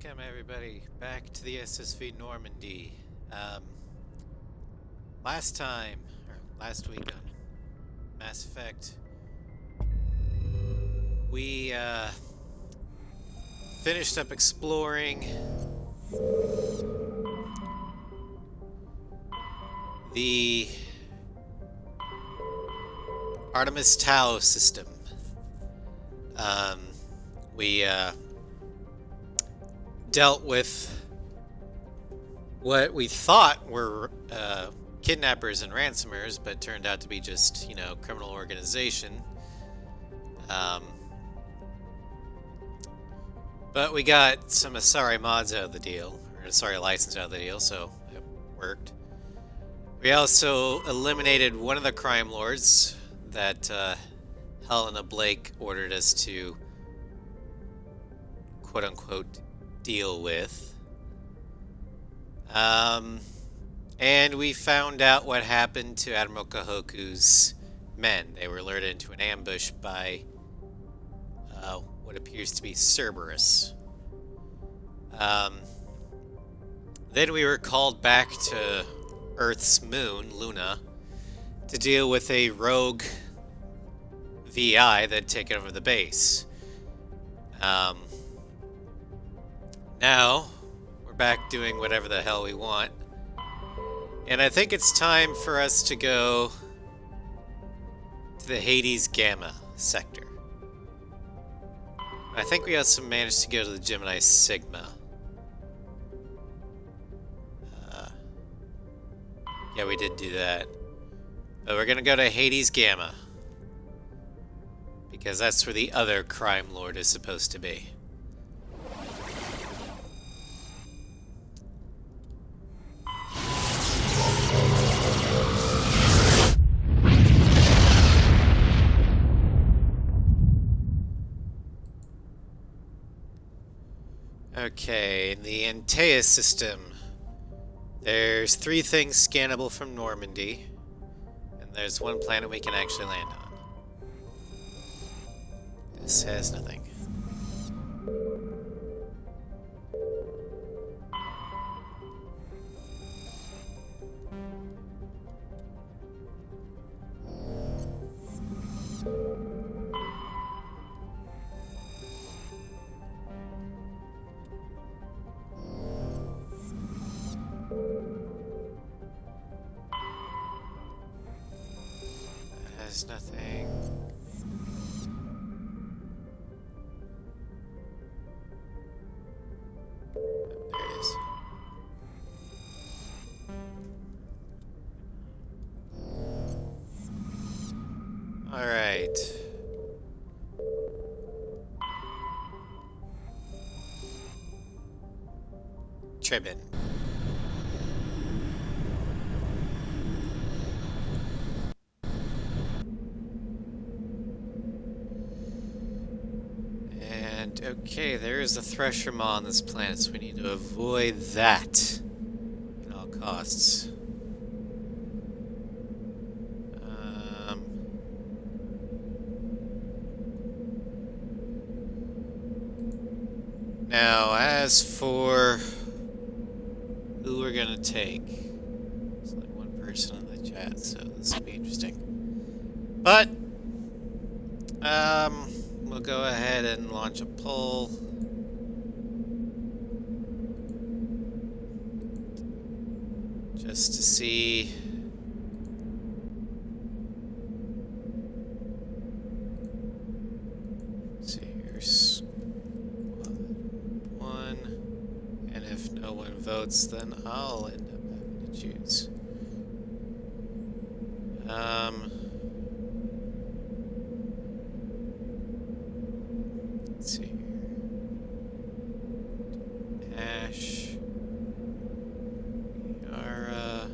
Welcome everybody back to the SSV Normandy. Last time, or last week on Mass Effect, we finished up exploring the Artemis Tau system. We dealt with what we thought were kidnappers and ransomers, but turned out to be just, criminal organization. But we got some Asari mods out of the deal, or Asari license out of the deal, so it worked. We also eliminated one of the crime lords that Helena Blake ordered us to, quote-unquote, deal with. And we found out what happened to Admiral Kahoku's men. They were alerted into an ambush by what appears to be Cerberus. Then we were called back to Earth's moon, Luna, to deal with a rogue VI that had taken over the base. Now, we're back doing whatever the hell we want. And I think it's time for us to go to the Hades Gamma sector. I think we also managed to go to the Gemini Sigma. Yeah, we did do that. But we're gonna go to Hades Gamma, because that's where the other crime lord is supposed to be. Okay, in the Antaeus system, there's 3 things scannable from Normandy, and there's one planet we can actually land on. This has nothing. There's nothing. There it is. All right. Tribin. Okay, there is a Thresher Maw on this planet, so we need to avoid that at all costs. Now, as for who we're gonna take, there's like one person in the chat, so this will be interesting. But, we'll go ahead and launch a poll. Just to see. Let's see, here's one. And if no one votes, then I'll end up having to choose. Let's see. Ash. Yara.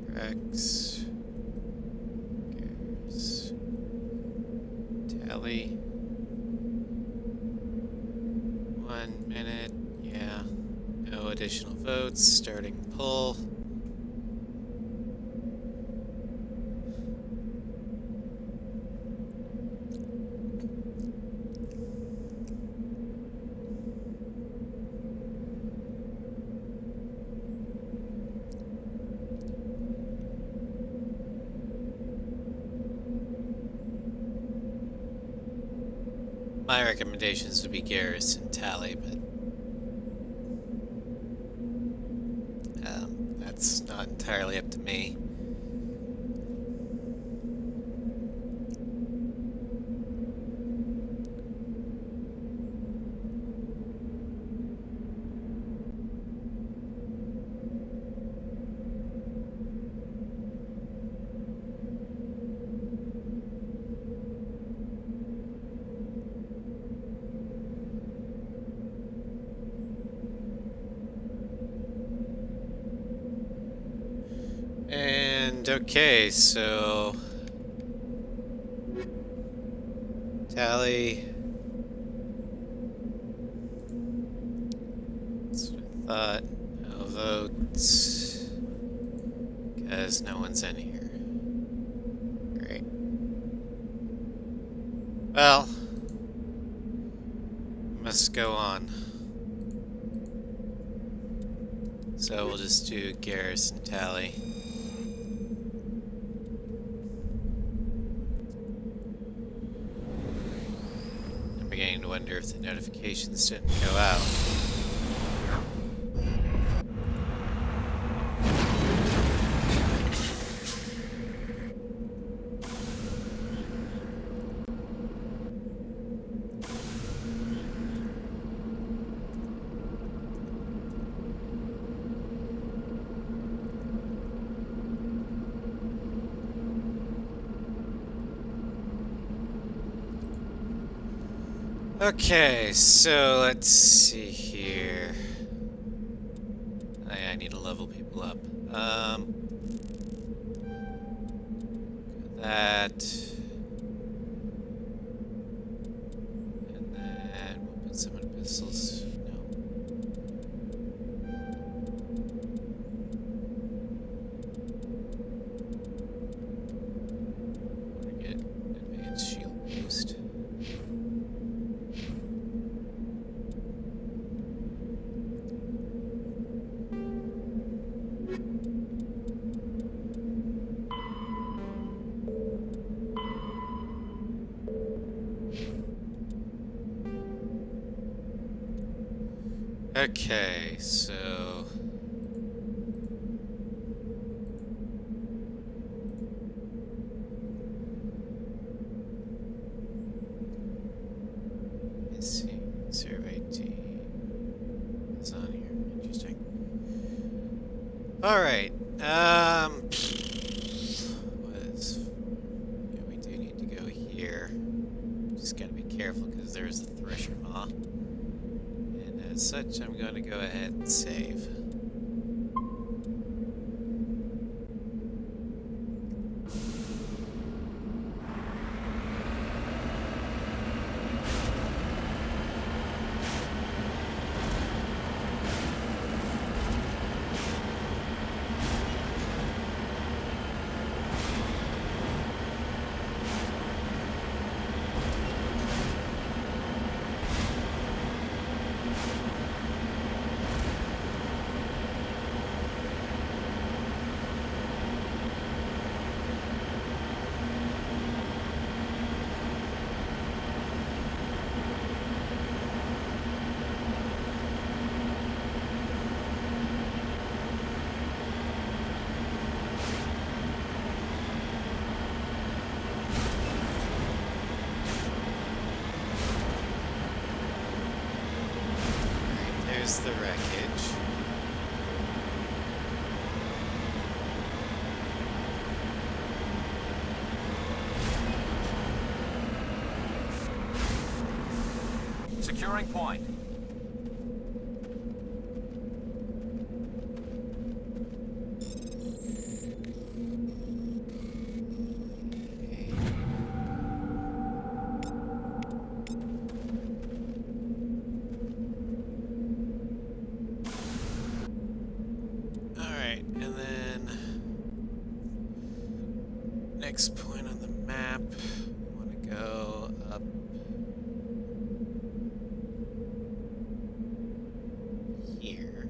Rex. Gears. Tally. 1 minute. Yeah. No additional votes. Starting poll. My recommendations would be Garrison Tally, but that's not entirely up to me. And okay, so Tally. That's what I thought. No votes. Because no one's in here. Great. Well, must go on. So we'll just do Garrison Tally. I'm beginning to wonder if the notifications didn't go out. Okay, so let's see here. I need to level people up. That. And then we'll put some in pistols. No. Want to get advanced shield boost. Okay, so let's see, survey team is on here. Interesting. All right. Yeah, we do need to go here. Just gotta be careful because there's a thresher maw. As such, I'm going to go ahead and save. There's the wreckage. Securing point. Next point on the map, we want to go up here.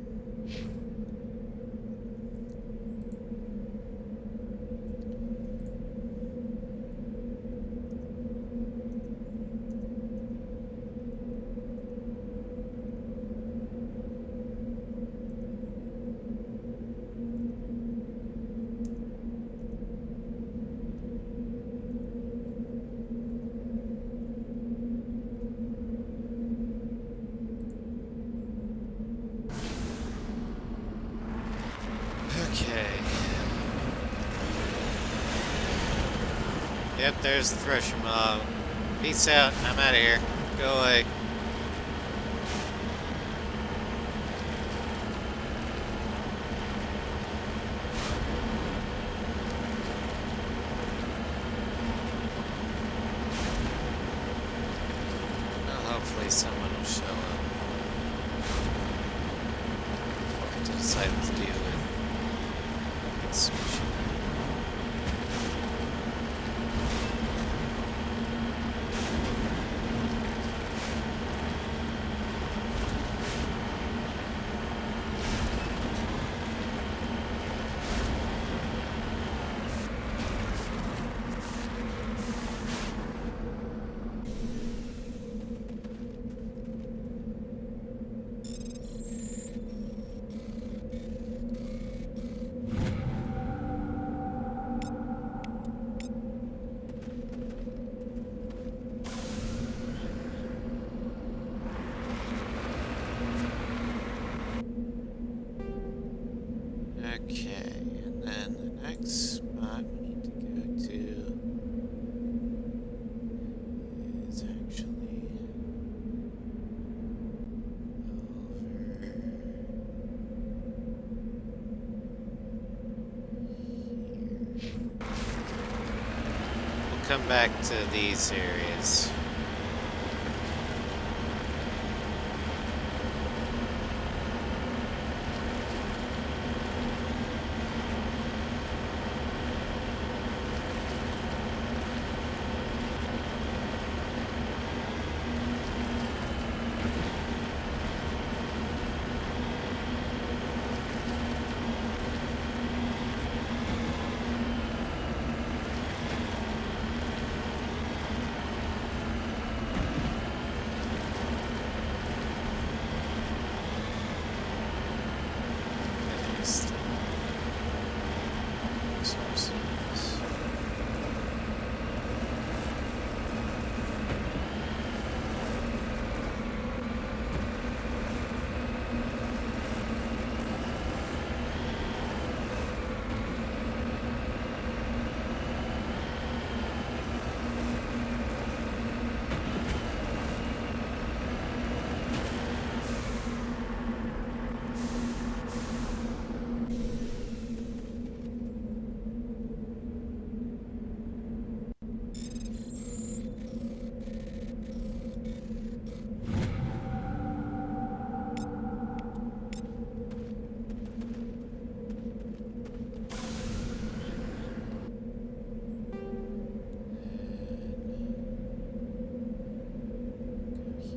Yep, there's the thresher mob. Peace out. I'm out of here. Go away. Well, hopefully someone will show up. Or to decide what to do with this mission. Okay, and then the next spot we need to go to is actually over here. We'll come back to these areas.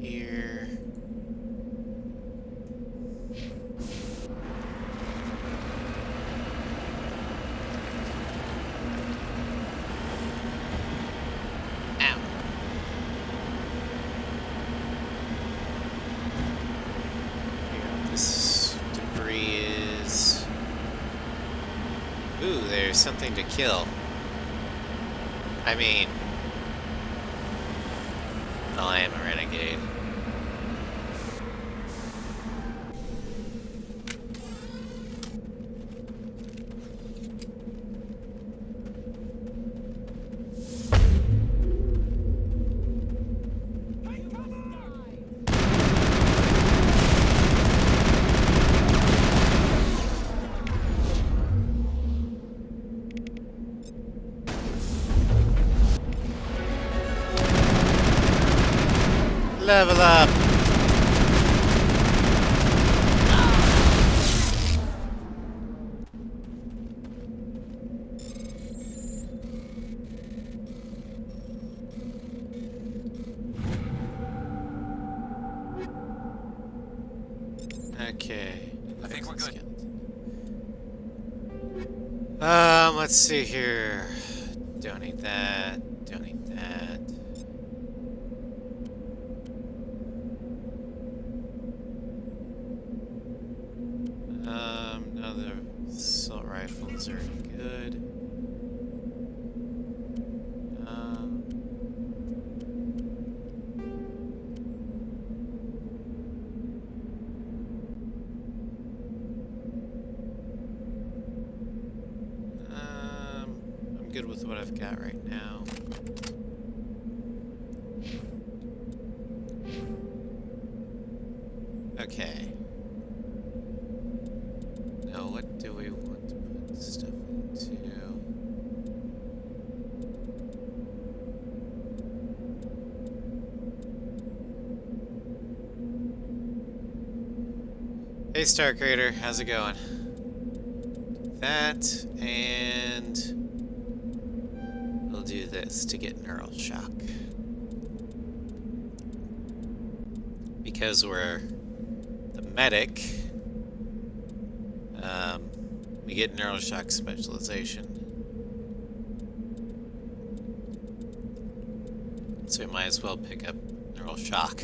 Here. Ow. Here, this debris is. Ooh, there's something to kill. I mean, well, I am a renegade. Level up! Okay. I think we're good. Let's see here. Don't need that. Don't need that. No, the assault rifles are good. I'm good with what I've got right now. Okay. Now, what do we want to put stuff into? Hey, Star Creator, how's it going? That, and we'll do this to get neural shock. Because we're the medic, we get neural shock specialization. So we might as well pick up neural shock.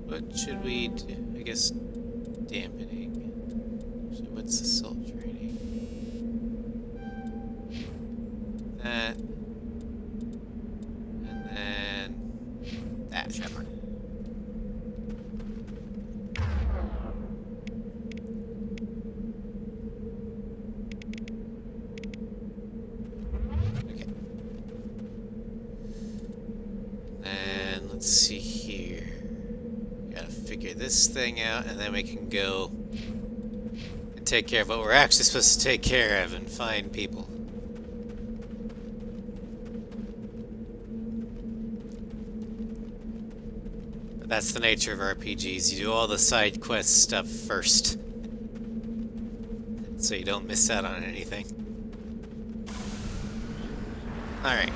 What should we do? I guess dampening. So what's the soul training? That. And then that. Shepard. Okay. And let's see here. Gotta figure this thing out, and then we can go and take care of what we're actually supposed to take care of and find people. But that's the nature of RPGs. You do all the side quest stuff first, so you don't miss out on anything. Alright.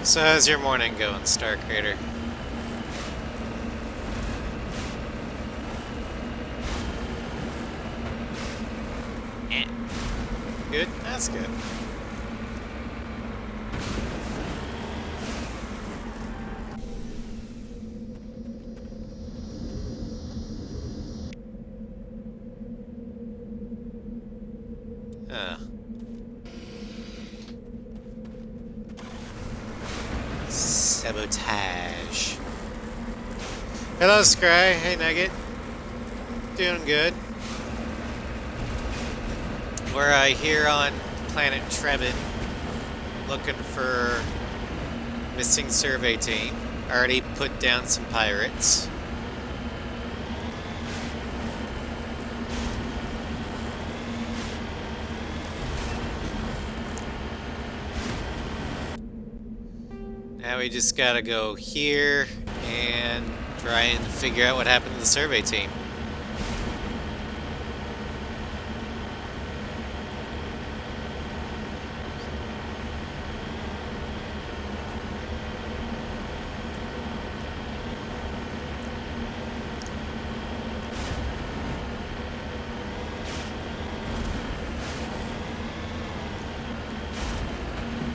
So how's your morning going, Star Creator? Good? That's good. Sabotage. Hello, Scry. Hey, Nugget. Doing good. We're here on planet Trebin, looking for missing survey team. Already put down some pirates. Now we just gotta go here and try and figure out what happened to the survey team.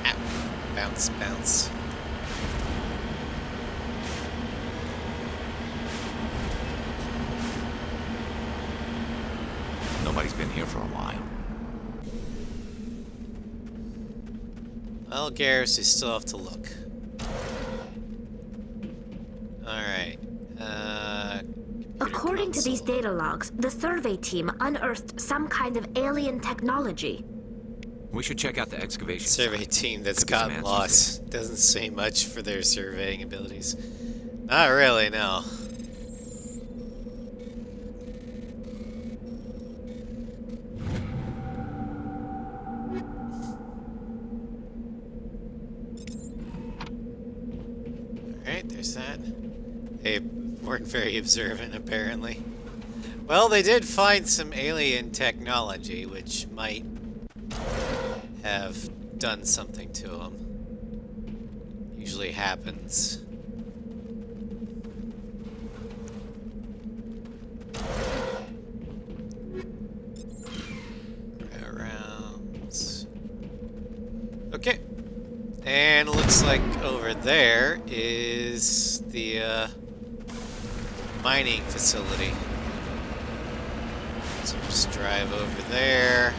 Ow. Bounce, bounce. Nobody's been here for a while. Well, Garrus, you still have to look. Alright. According to these data logs, the survey team unearthed some kind of alien technology. We should check out the excavation Survey site. team that's Could be some gotten answers lost. Doesn't say much for their surveying abilities. Not really, no. Alright, there's that. They weren't very observant, apparently. Well, they did find some alien technology, which might have done something to them. usually happens. Around. Okay. And looks like over there is the mining facility. So just drive over there.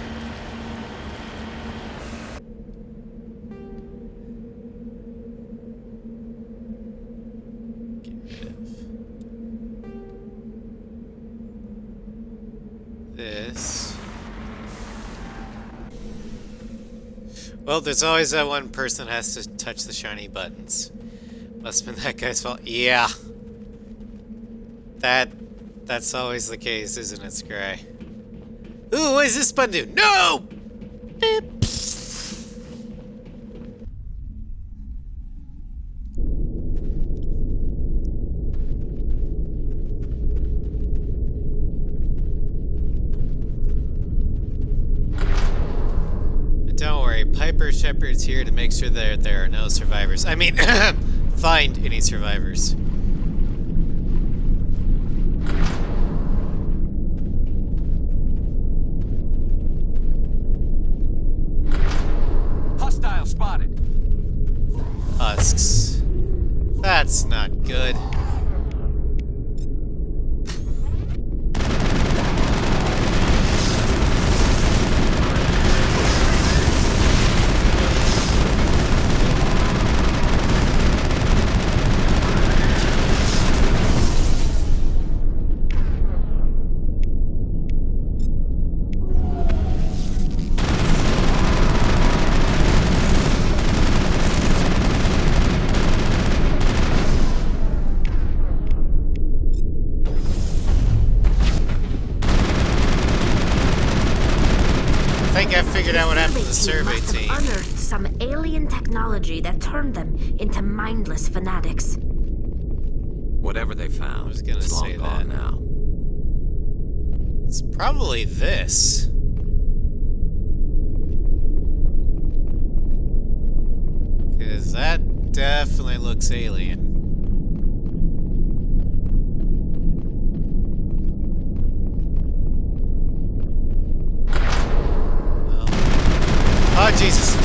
Get rid of this. Well, there's always that one person that has to touch the shiny buttons. Must have been that guy's fault. Yeah. That's always the case, isn't it, Scry? Ooh, what does this button do? No! Beep. Don't worry, Shepard's here to make sure that there are no survivors. I mean, find any survivors. Hostile spotted. Husks. That's not good. I figured out what happened to the survey team. Must have unearthed some alien technology that turned them into mindless fanatics. Whatever they found, I was gonna it's long say gone that. now. It's probably this. Because that definitely looks alien. Oh, Jesus.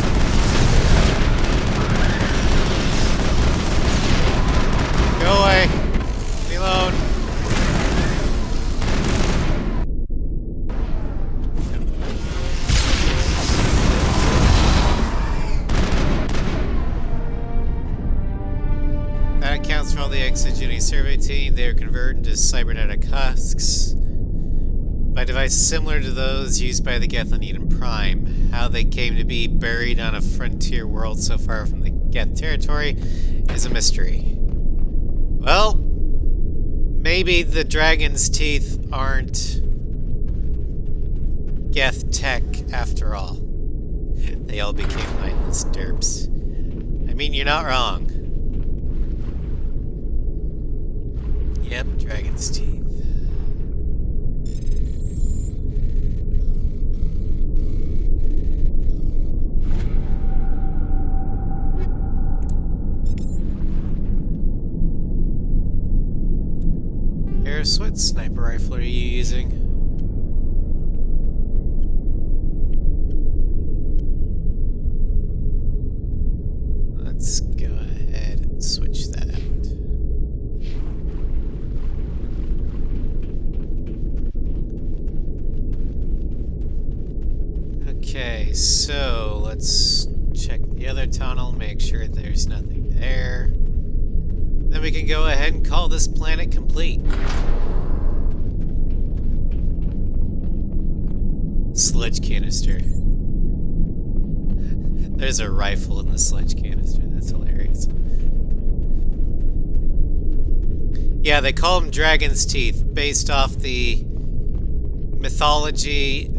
Go away. Leave me alone. That accounts for all the exogenous survey team. They are converted into cybernetic husks by devices similar to those used by the Geth on Eden Prime. How they came to be buried on a frontier world so far from the Geth territory is a mystery. Well, maybe the dragon's teeth aren't Geth tech after all. They all became mindless derps. I mean, you're not wrong. Yep, dragon's teeth. What sniper rifle are you using? Let's go ahead and switch that out. Okay, so let's check the other tunnel, make sure there's nothing there. Then we can go ahead and call this planet complete. Sludge canister. There's a rifle in the sludge canister. That's hilarious. Yeah, they call them dragon's teeth, based off the mythology,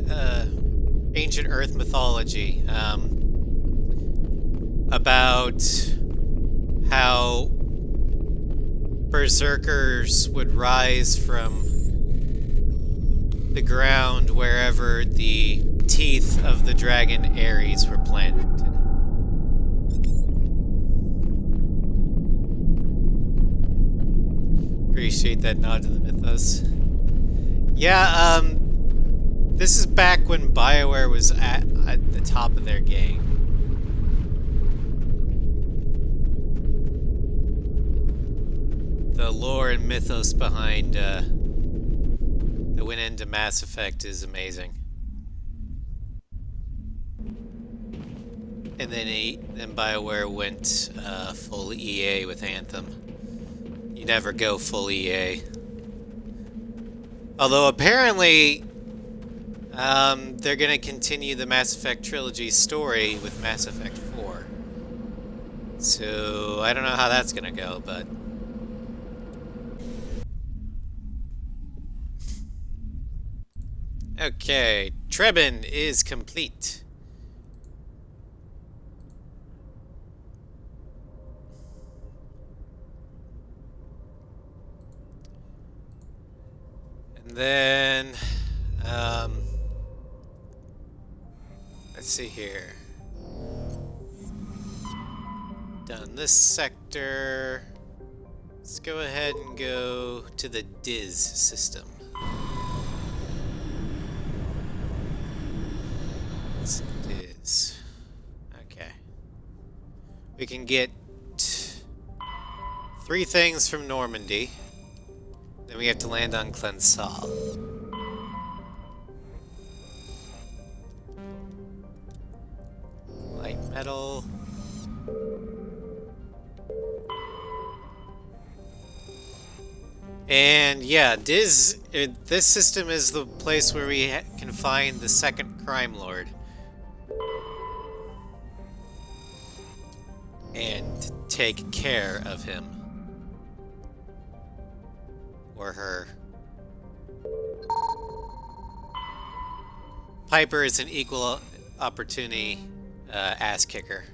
ancient Earth mythology, about how berserkers would rise from the ground wherever the teeth of the dragon Ares were planted. appreciate that nod to the mythos. Yeah, this is back when BioWare was at the top of their game. The lore and mythos behind that went into Mass Effect is amazing. And then BioWare went full EA with Anthem. You never go full EA. Although apparently they're going to continue the Mass Effect trilogy story with Mass Effect 4. So I don't know how that's going to go, but... Okay, Trebin is complete. And then, let's see here. Done this sector. Let's go ahead and go to the Diz system. Diz. Okay. We can get 3 things from Normandy. Then we have to land on Clensal. Light metal. And yeah, this system is the place where we can find the second crime lord. And take care of him. Or her. Piper is an equal opportunity ass kicker.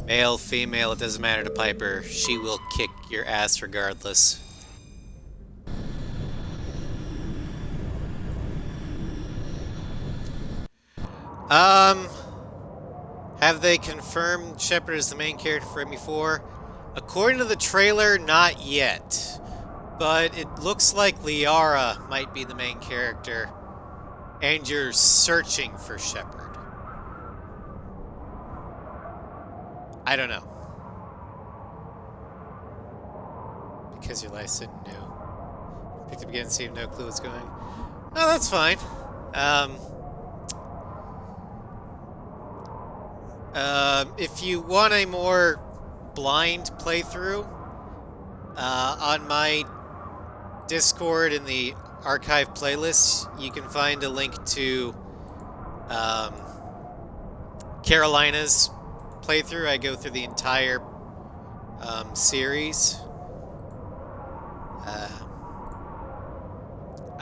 Male, female, it doesn't matter to Piper. She will kick your ass regardless. Have they confirmed Shepard is the main character for ME4? According to the trailer, not yet. But it looks like Liara might be the main character. And you're searching for Shepard. I don't know. Because your life didn't know. Picked up again and see no clue what's going. Oh, that's fine. If you want a more blind playthrough, on my Discord in the archive playlist, you can find a link to Carolina's playthrough. I go through the entire series.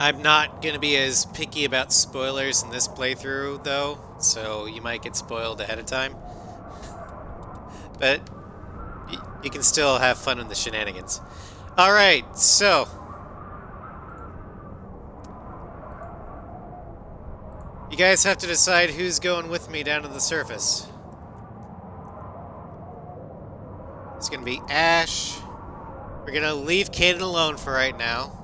I'm not going to be as picky about spoilers in this playthrough, though, so you might get spoiled ahead of time. But you can still have fun in the shenanigans. Alright, so... you guys have to decide who's going with me down to the surface. It's going to be Ash. We're going to leave Kaden alone for right now.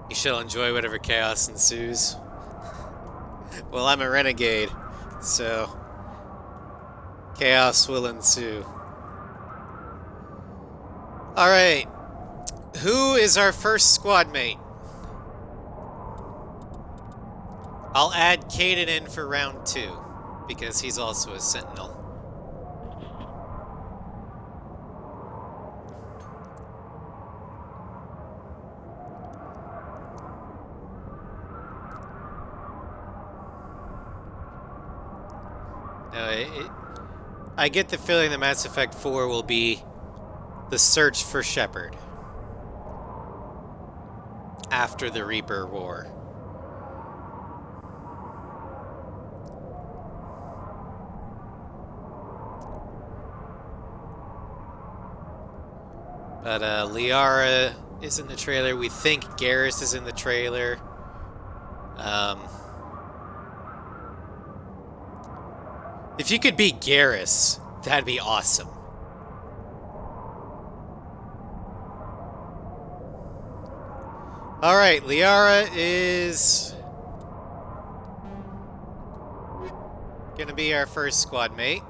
You shall enjoy whatever chaos ensues. Well, I'm a renegade, so chaos will ensue. Alright. Who is our first squad mate? I'll add Kaden in for round 2, because he's also a sentinel. No, I get the feeling that Mass Effect 4 will be the search for Shepard after the Reaper War. But Liara is in the trailer. We think Garrus is in the trailer. If you could beat Garrus, that'd be awesome. Alright, Liara is gonna be our first squad mate.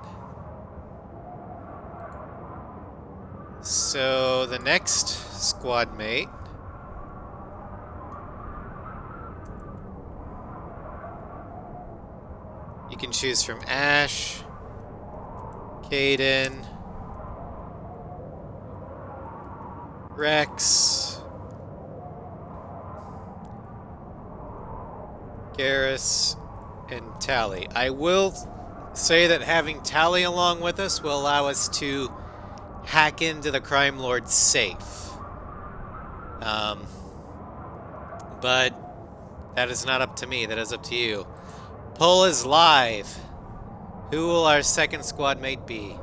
So the next squad mate you can choose from Ash, Caden, Rex, Garrus, and Tally. I will say that having Tally along with us will allow us to hack into the Crime Lord's safe. But that is not up to me, that is up to you. Poll is live. Who will our second squad mate be?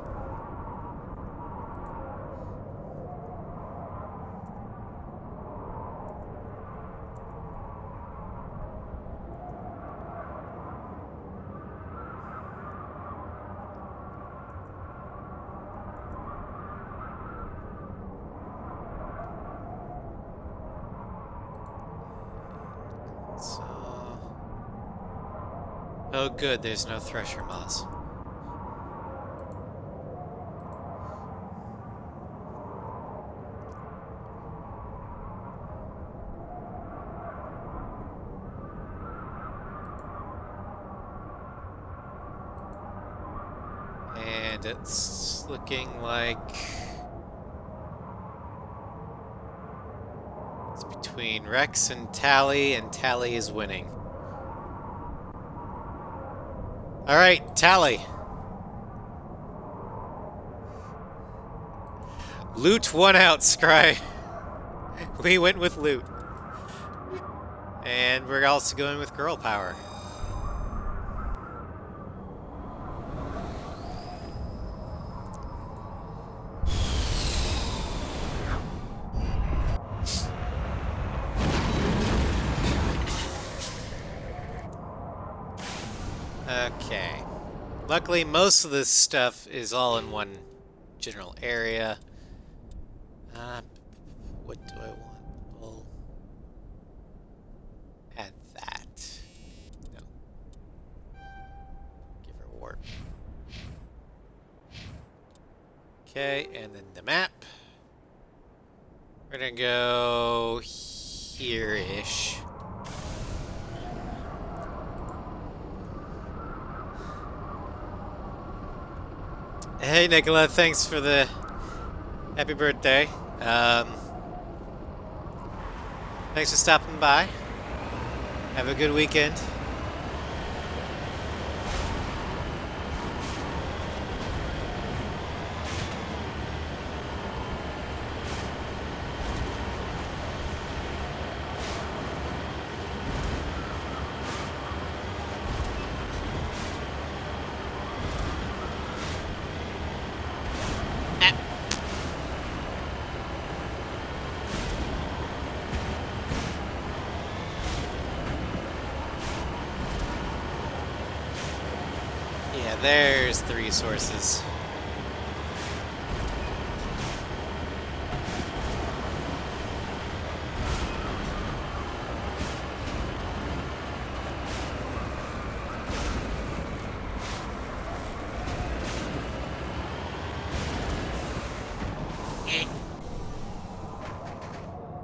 Oh good, there's no Thresher Moss. And it's looking like it's between Rex and Tally is winning. All right, Tally. Loot won out, Scry. We went with loot. And we're also going with girl power. Okay. Luckily, most of this stuff is all in one general area. What do I want? We'll add that. No. Give her warp. Okay, and then the map. We're gonna go here-ish. Hey Nicola, thanks for the happy birthday. Thanks for stopping by. Have a good weekend. Yeah, there's the resources.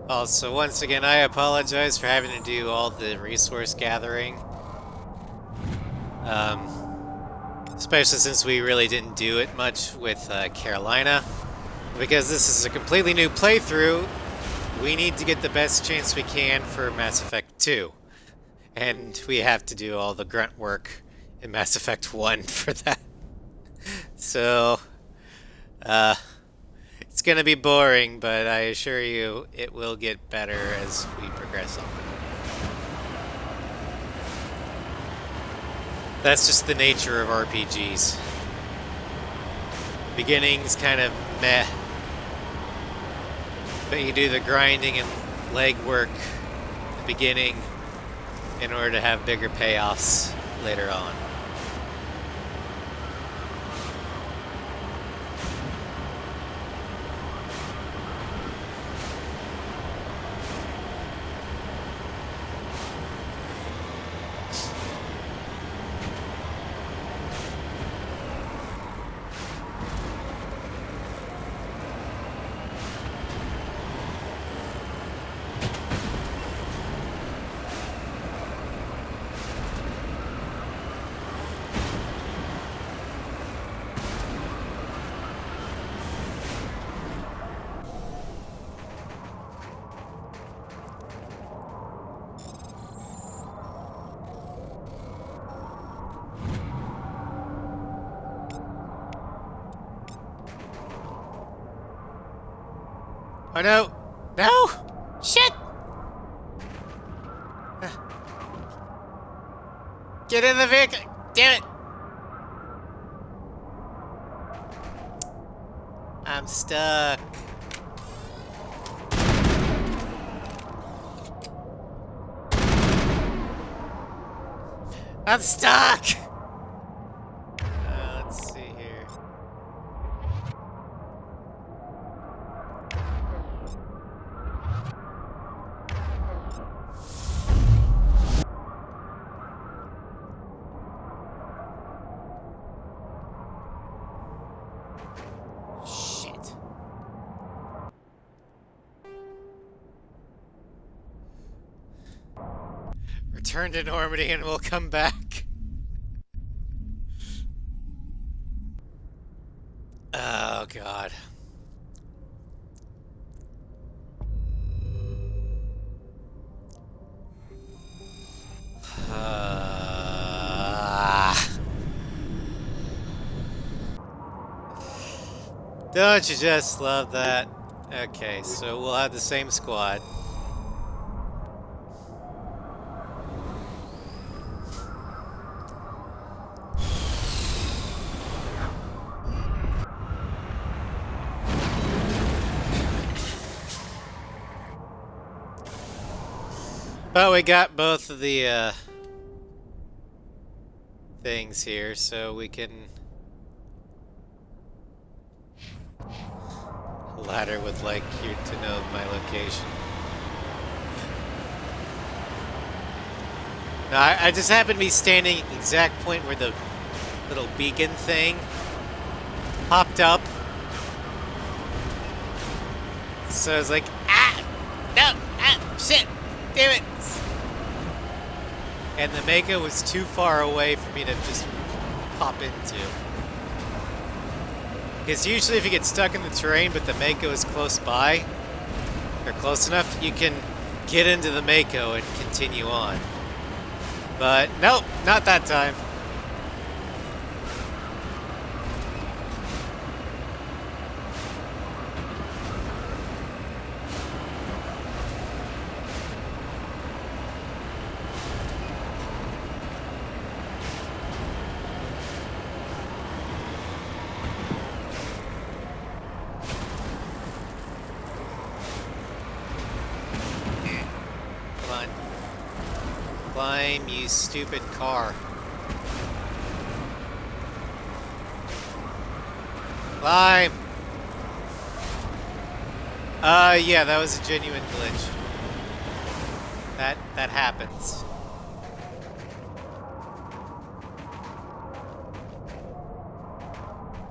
Also, once again, I apologize for having to do all the resource gathering. Especially since we really didn't do it much with Carolina. Because this is a completely new playthrough, we need to get the best chance we can for Mass Effect 2. And we have to do all the grunt work in Mass Effect 1 for that. So, it's gonna be boring, but I assure you it will get better as we progress on. That's just the nature of RPGs. Beginning's kind of meh, but you do the grinding and legwork at the beginning in order to have bigger payoffs later on. Oh no! No! Shit! Get in the vehicle! Damn it! I'm stuck. I'm stuck! Let's see here. Shit. Return to Normandy and we'll come back. Oh, God. Don't you just love that? Okay, so we'll have the same squad. But we got both of the things here, so we can ladder would like you to know my location. Now, I just happen to be standing at the exact point where the little beacon thing popped up. So I was like, ah! No! Ah! Shit! Damn it! And the Mako was too far away for me to just pop into. Because usually if you get stuck in the terrain but the Mako is close by, or close enough, you can get into the Mako and continue on. But nope, not that time. Climb, you stupid car. Climb! Yeah, that was a genuine glitch. That happens.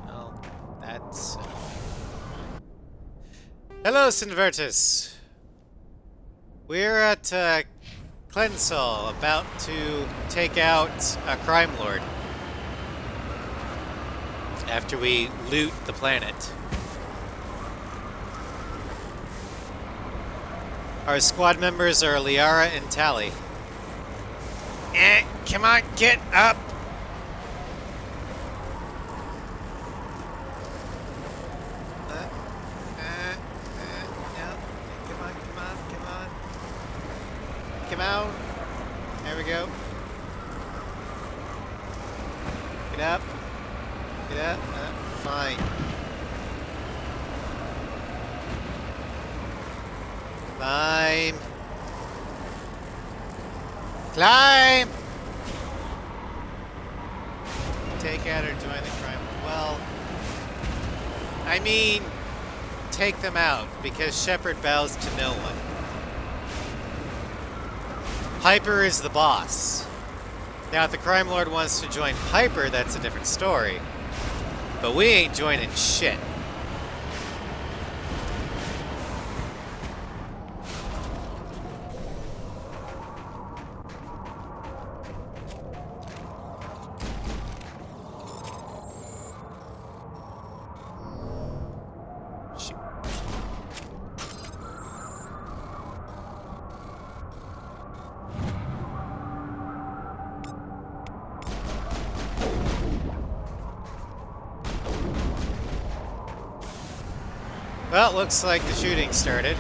Well, that's... Hello, Sinvertus! We're at, Cleansall, about to take out a crime lord after we loot the planet. Our squad members are Liara and Tally. Come on, get up! Come out. There we go. Get up. Get up. Fine. Climb. Climb! Take out or join the crime. Well, I mean, take them out, because Shepard bows to no one. Piper is the boss. Now, if the crime lord wants to join Piper, that's a different story. But we ain't joining shit. Well, looks like the shooting started.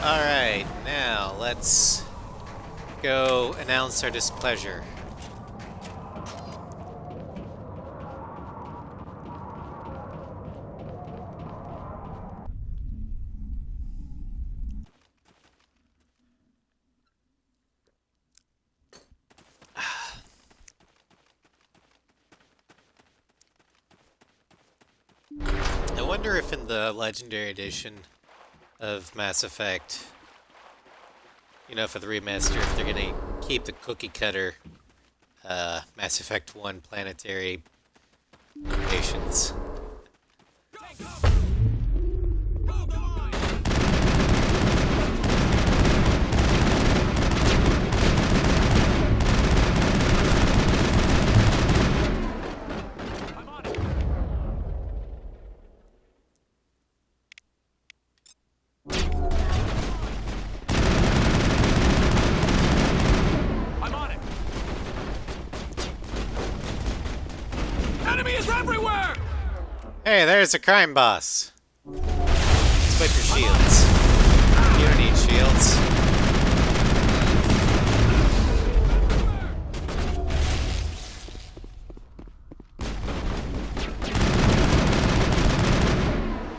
Alright, now let's go announce our displeasure. I wonder if in the Legendary Edition of Mass Effect, you know, for the remaster, if they're gonna keep the cookie cutter Mass Effect 1 planetary locations. Enemy is everywhere! Hey, there's a crime boss. Let's whip your shields. You don't need shields.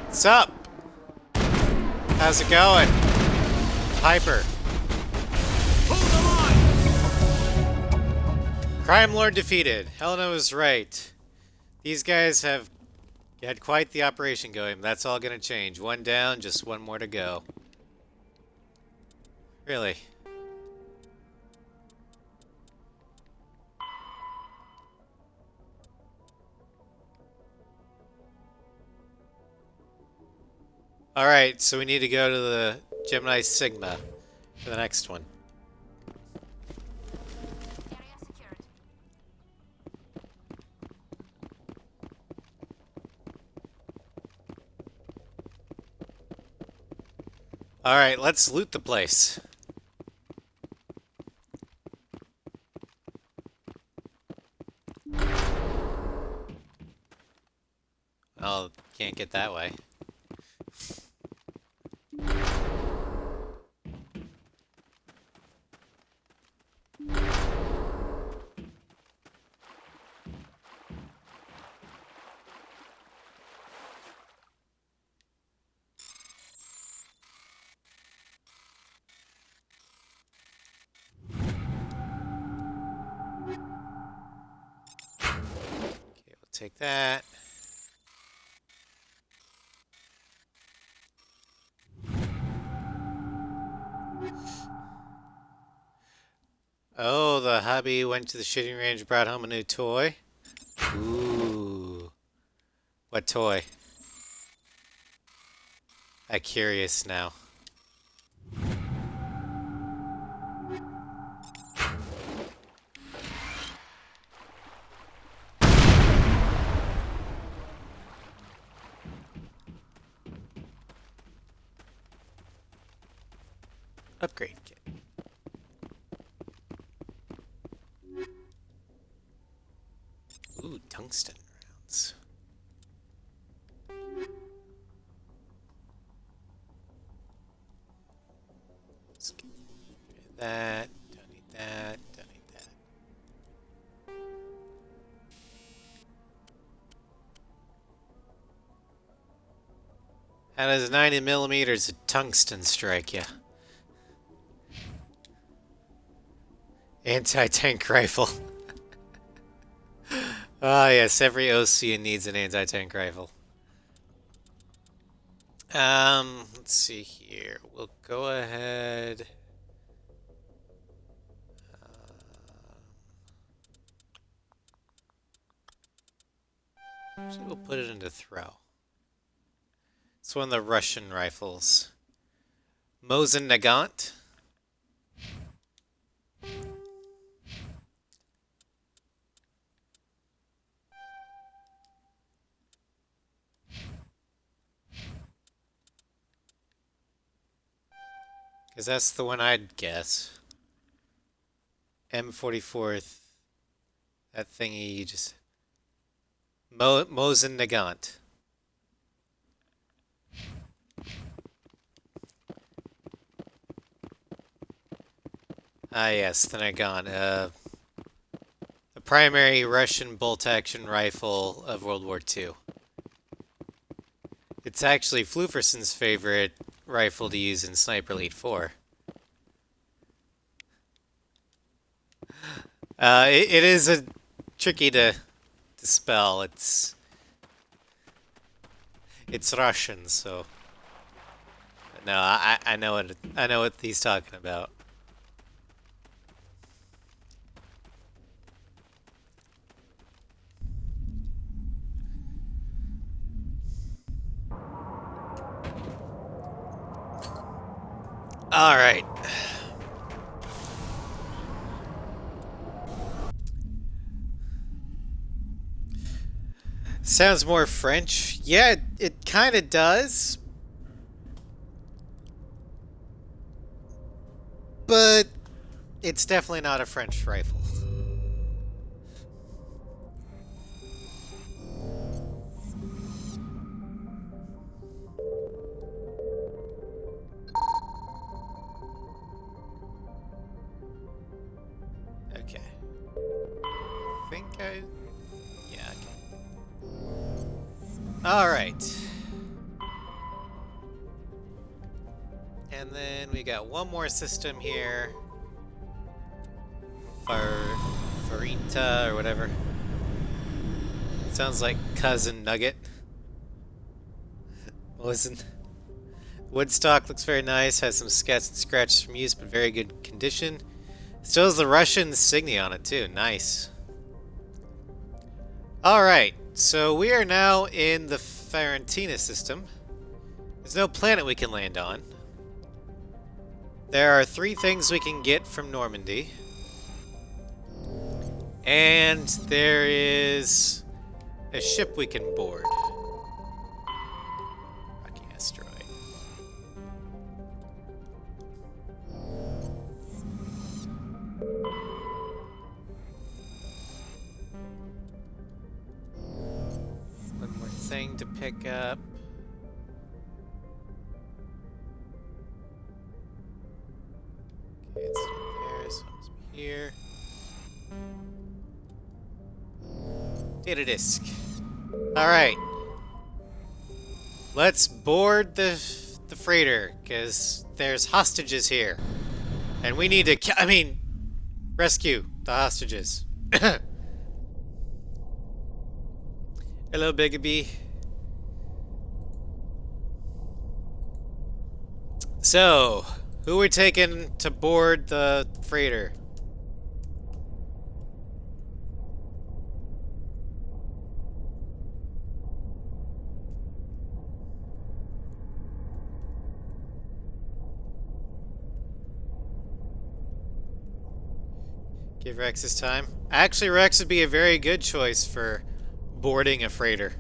What's up? How's it going? Piper. Hold the line! Crime Lord defeated. Helena was right. These guys have had quite the operation going. That's all gonna change. One down, just one more to go. Really? Alright, so we need to go to the Gemini Sigma for the next one. Alright, let's loot the place. Oh, can't get that way. Okay, we'll take that. Oh, the hubby went to the shooting range, brought home a new toy. Ooh. What toy? I'm curious now. Upgrade kit. Ooh, tungsten rounds. Let's get rid of that. Don't need that. Don't need that. How does 90 millimeters of tungsten strike you? Anti-tank rifle. Ah, yes, every OC needs an anti-tank rifle. Let's see here. We'll go ahead. Actually, we'll put it into throw. It's one of the Russian rifles. Mosin Nagant. Because that's the one I'd guess. M44. That thingy you just... Mosin Nagant. Ah, yes, the Nagant. The primary Russian bolt-action rifle of World War II. It's actually Fluferson's favorite rifle to use in Sniper Elite 4. It is a tricky to spell. It's Russian, so no, I know what he's talking about. All right. Sounds more French. Yeah, it kind of does. But it's definitely not a French rifle. Okay. I think I... Yeah, okay. Alright. And then we got one more system here. Farita or whatever. Sounds like Cousin Nugget. Listen. Woodstock looks very nice. Has some scats and scratches from use, but very good condition. Still has the Russian insignia on it too. Nice. Alright, so we are now in the Fiorentina system. There's no planet we can land on. There are 3 things we can get from Normandy. And there is a ship we can board. Rocky asteroid. One more thing to pick up. Okay, it's there, so it's here. Data disk. Alright. Let's board the freighter, because there's hostages here. And we need to, rescue the hostages. Hello, Bigabee. So, who are we taking to board the freighter? Give Rex his time. Actually, Rex would be a very good choice for boarding a freighter.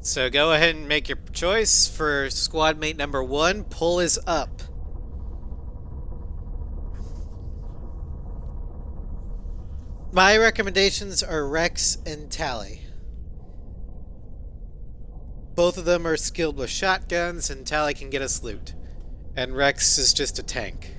So go ahead and make your choice for squad mate number 1. Pull is up. My recommendations are Rex and Tally. Both of them are skilled with shotguns, and Tally can get us loot. And Rex is just a tank.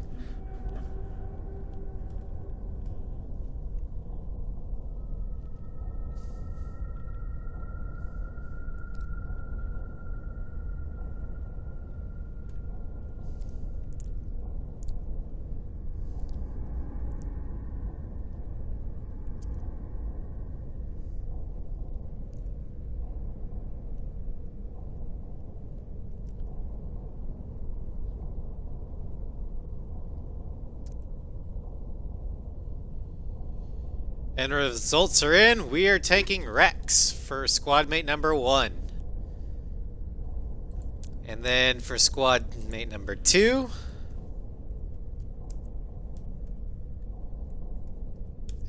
And results are in. We are taking Rex for squad mate number 1. And then for squad mate number 2,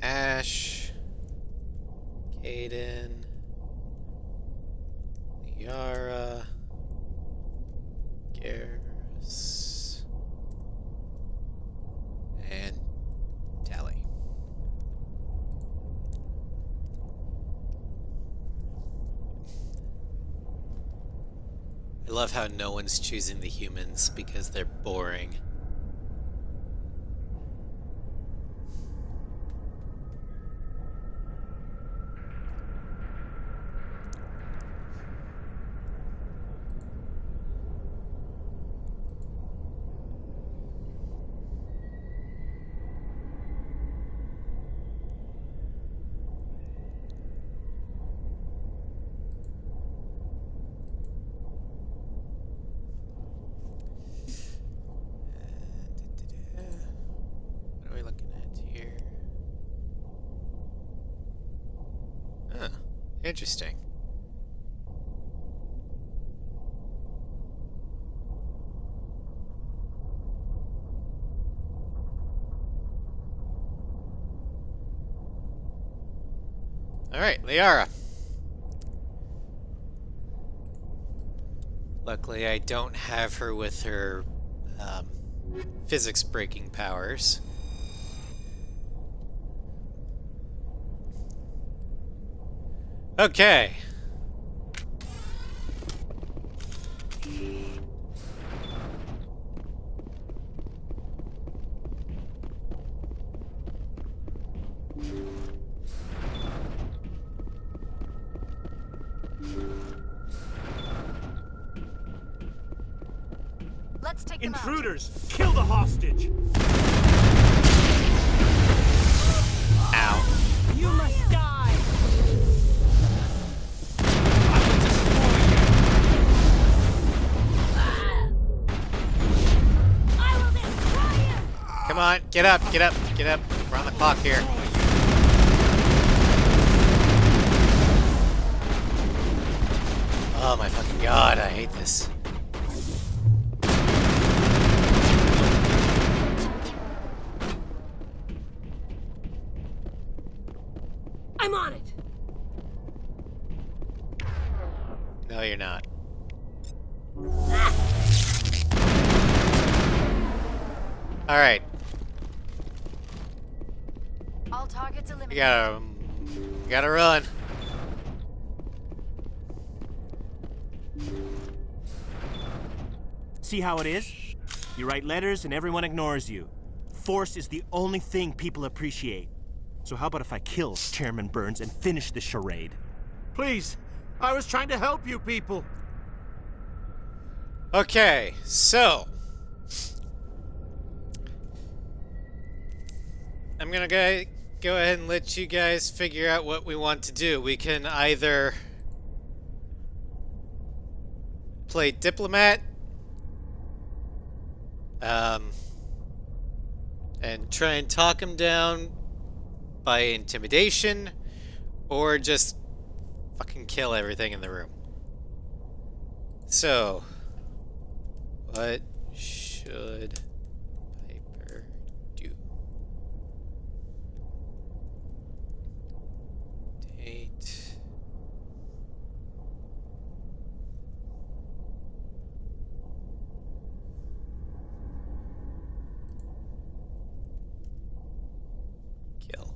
Ash, Caden, Yara, Garrus, and Tally. I love how no one's choosing the humans because they're boring. What are we looking at here? Huh. Interesting. Alright, Liara. Luckily, I don't have her with her physics breaking powers. Okay. Let's take them out. Intruders! Kill the hostage! Ow. You must die. I will destroy I will destroy you. Come on, get up, get up, get up. We're on the clock here. Oh my fucking god, I hate this. I'm on it. No, you're not. Alright, All targets we eliminated. gotta run. See how it is? You write letters and everyone ignores you. Force is the only thing people appreciate. So how about if I kill Chairman Burns and finish this charade? Please! I was trying to help you people! Okay, so I'm gonna go ahead and let you guys figure out what we want to do. We can either play diplomat, and try and talk him down by intimidation, or just fucking kill everything in the room. So, what should Piper do? Date. Kill.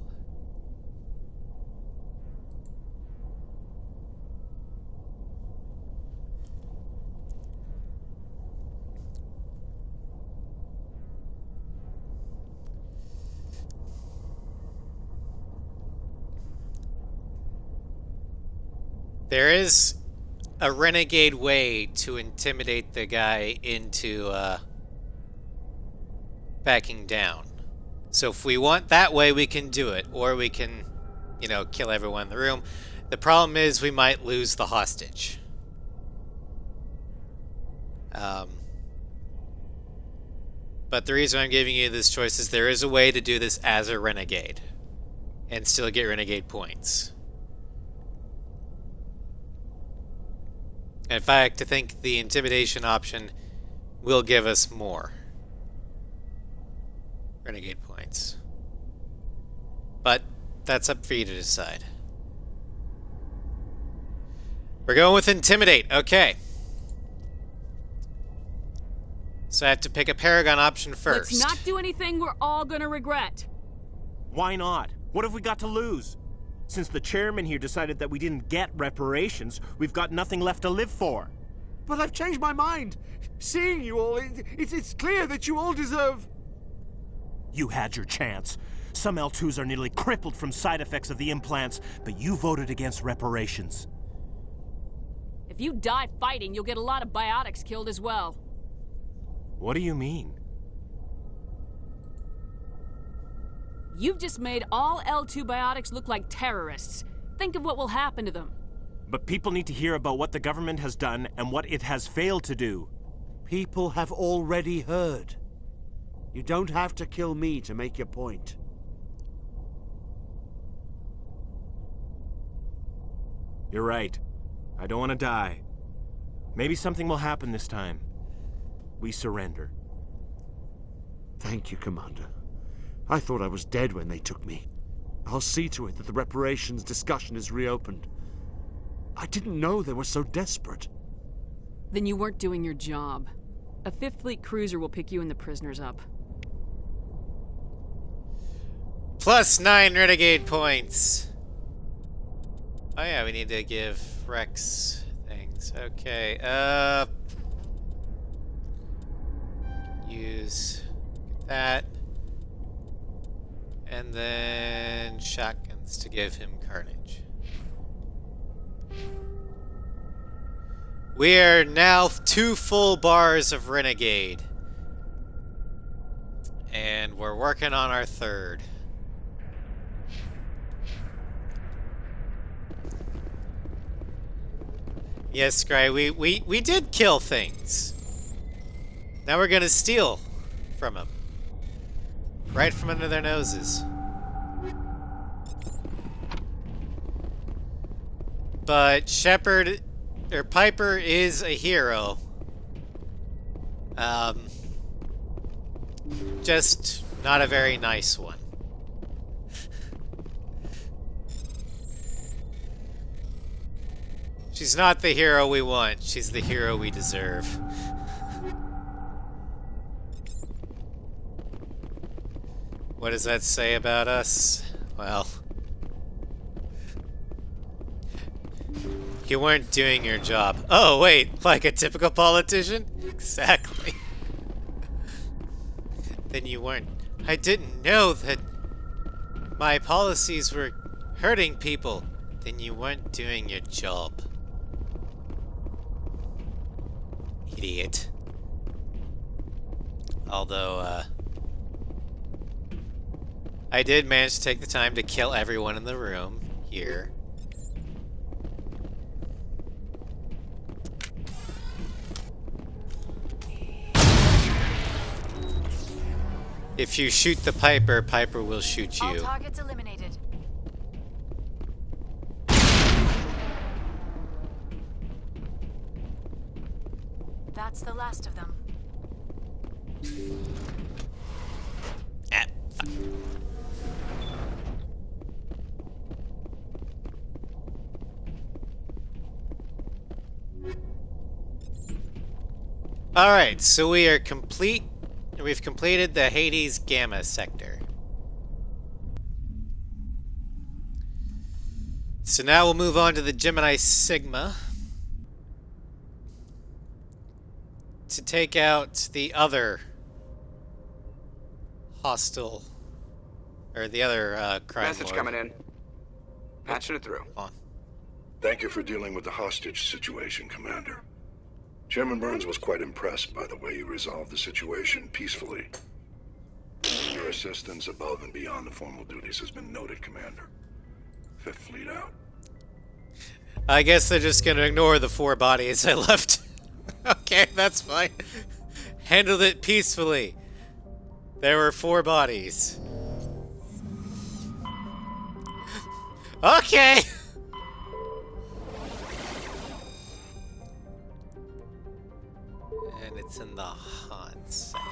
There is a renegade way to intimidate the guy into backing down. So if we want that way, we can do it. Or we can, you know, kill everyone in the room. The problem is we might lose the hostage. But the reason I'm giving you this choice is there is a way to do this as a renegade. and still get renegade points. In fact, I think the intimidation option will give us more renegade points. But that's up for you to decide. We're going with intimidate. Okay. So I have to pick a Paragon option first. Let's not do anything we're all gonna regret. Why not? What have we got to lose? Since the chairman here decided that we didn't get reparations, we've got nothing left to live for. But I've changed my mind. Seeing you all, it's clear that you all deserve... You had your chance. Some L2s are nearly crippled from side effects of the implants, but you voted against reparations. If you die fighting, you'll get a lot of biotics killed as well. What do you mean? You've just made all L2 biotics look like terrorists. Think of what will happen to them. But people need to hear about what the government has done and what it has failed to do. People have already heard. You don't have to kill me to make your point. You're right. I don't want to die. Maybe something will happen this time. We surrender. Thank you, Commander. I thought I was dead when they took me. I'll see to it that the reparations discussion is reopened. I didn't know they were so desperate. Then you weren't doing your job. A 5th Fleet cruiser will pick you and the prisoners up. Plus 9 renegade points. Oh yeah, we need to give Rex things. Okay, use that. And then shotguns to give him carnage. We are now 2 full bars of renegade. And we're working on our 3rd. Yes, Scry, we did kill things. Now we're gonna steal from them. Right from under their noses. But Shepard, or Piper, is a hero. Just not a very nice one. She's not the hero we want. She's the hero we deserve. What does that say about us? Well, you weren't doing your job. Oh, wait, like a typical politician? Exactly. Then you weren't. I didn't know that my policies were hurting people. Then you weren't doing your job. Idiot. Although, I did manage to take the time to kill everyone in the room here. If you shoot the Piper, Piper will shoot you. All targets eliminated. That's the last of them. Ah, fuck. Alright, so we are complete. We've completed the Hades Gamma sector. So now we'll move on to the Gemini Sigma to take out the other hostile, or the other crime Message lord. coming in. Patching it through. On. Thank you for dealing with the hostage situation, Commander. Chairman Burns was quite impressed by the way you resolved the situation peacefully. Your assistance above and beyond the formal duties has been noted, Commander. 5th Fleet out. I guess they're just gonna ignore the 4 bodies I left. Okay, that's fine. Handled it peacefully. There were 4 bodies. Okay! And it's in the hot section.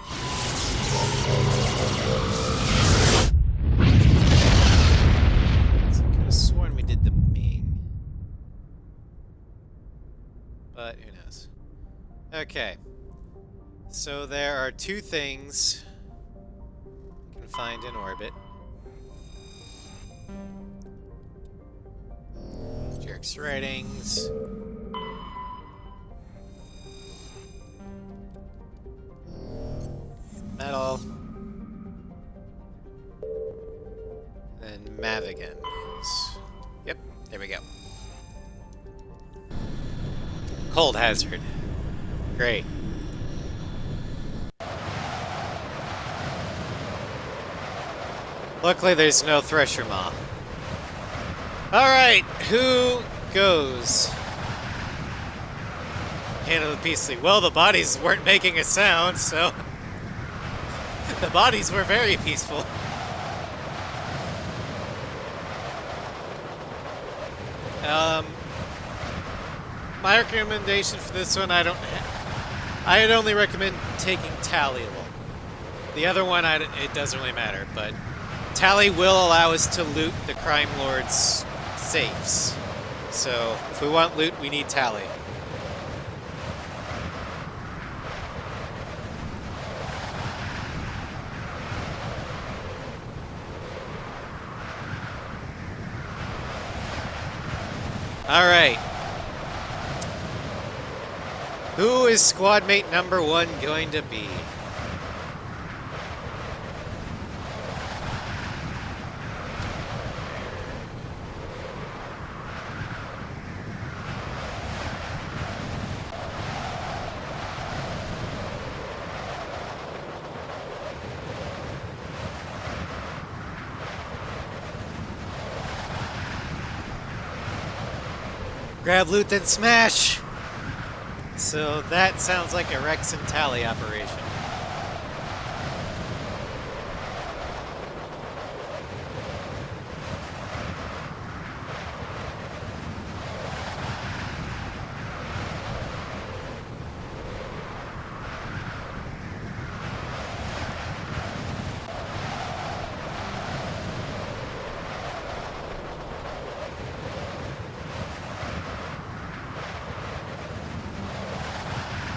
I could have sworn we did the main. But who knows. Okay. So there are two things you can find in orbit. Jerk's writings. Metal. And Mavigan is... Yep, there we go. Cold hazard. Great. Luckily there's no Thresher Maw. Alright, who goes? Handle the peacefully. Well, the bodies weren't making a sound, so... the bodies were very peaceful. My recommendation for this one, I'd only recommend taking Tally along. The other one, it doesn't really matter, but Tally will allow us to loot the Crime Lord's safes. So, if we want loot, we need Tally. Alright. Who is squad mate number 1 going to be? Grab loot, then smash! So that sounds like a Rex and Tally operation.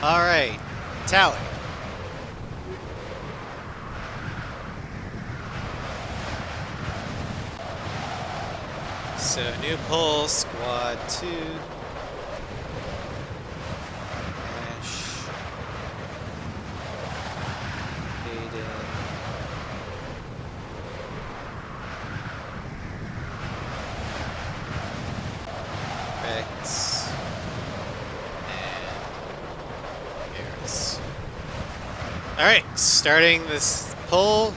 Alright, Tally. So, new poll, squad 2. Ash. Aiden. Rex. Alright, starting this poll.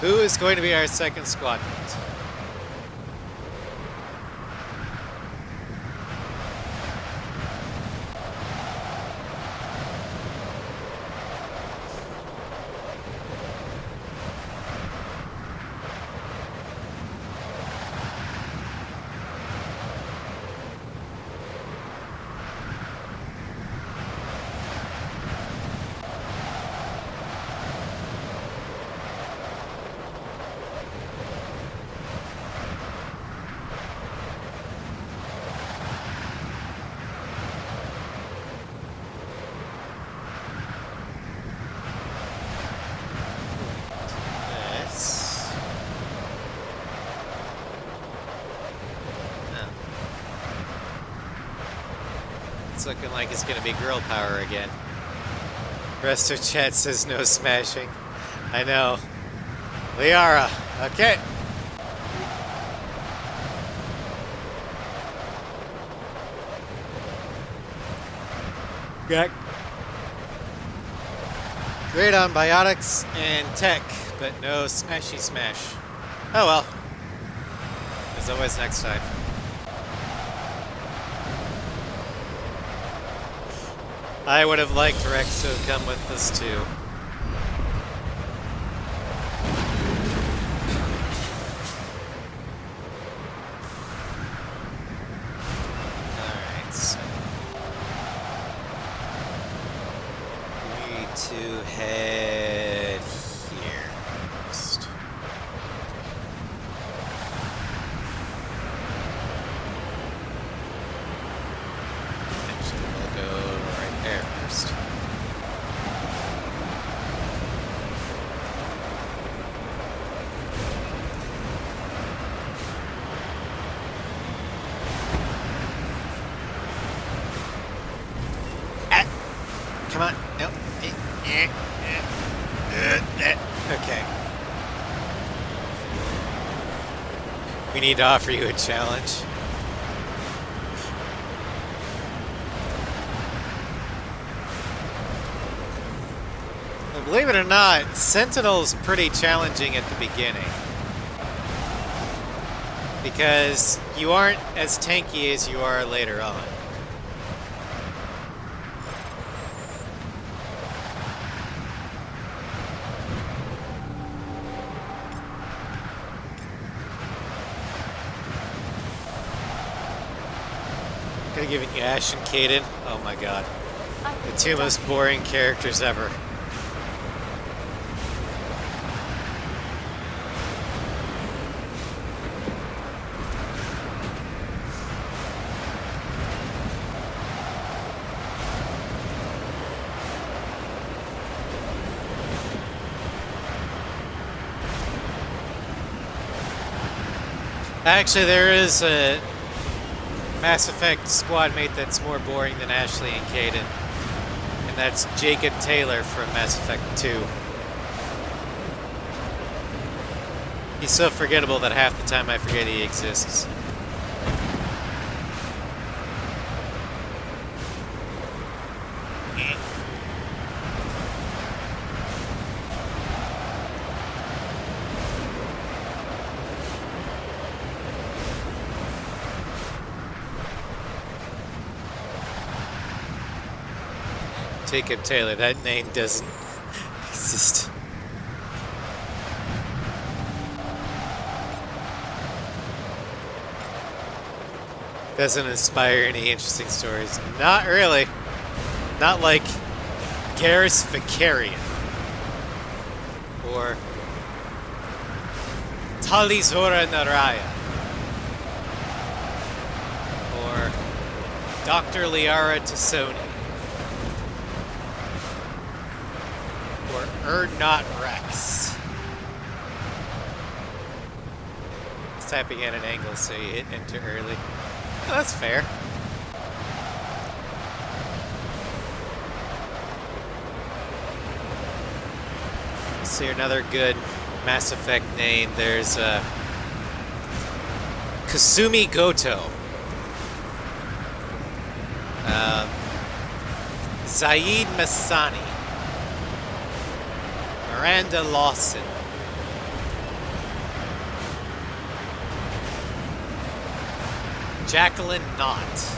Who is going to be our second squad mate? It's looking like it's gonna be girl power again. Rest of chat says no smashing. I know. Liara, okay. Got great on biotics and tech, but no smashy smash. Oh well. There's always next time. I would have liked Rex to have come with us too. Come on. Nope. Okay. We need to offer you a challenge. Now, believe it or not, Sentinel's pretty challenging at the beginning. Because you aren't as tanky as you are later on. Could have given you Ash and Kaden. Oh my god. The two most boring characters ever. Actually, there is a Mass Effect squad mate that's more boring than Ashley and Kaden. And that's Jacob Taylor from Mass Effect 2. He's so forgettable that half the time I forget he exists. Jacob Taylor, that name doesn't exist. Doesn't inspire any interesting stories. Not really. Not like Garrus Vicarian. Or Talizora Naraya. Or Dr. Liara Tassoni. Or Erdnot Rex. It's typing at an angle so you hit enter early. Oh, that's fair. Let's see another good Mass Effect name. There's Kasumi Goto. Zaid Masani. Miranda Lawson. Jacqueline Knott.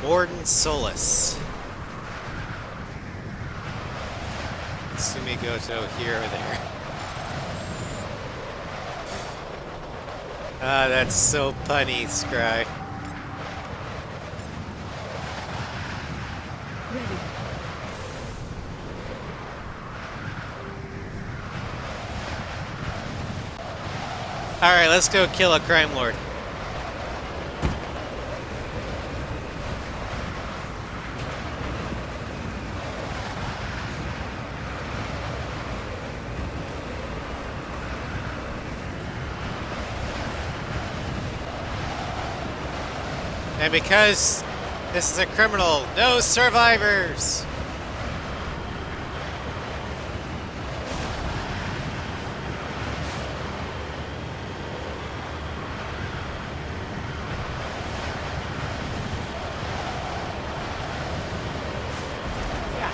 Morden Solis. Sumigoto here or there. Ah, that's so punny, Scry. Ready. Alright, let's go kill a crime lord. And because this is a criminal, no survivors! Yeah.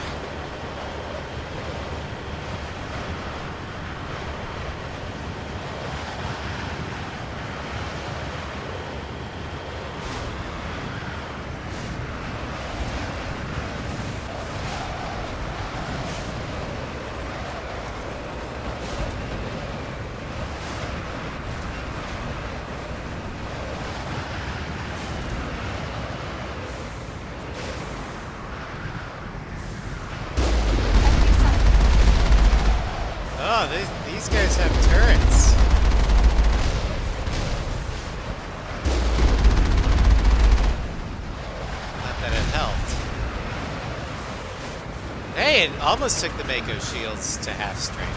Oh, these guys have turrets. Not that it helps. it almost took the Mako shields to half strength.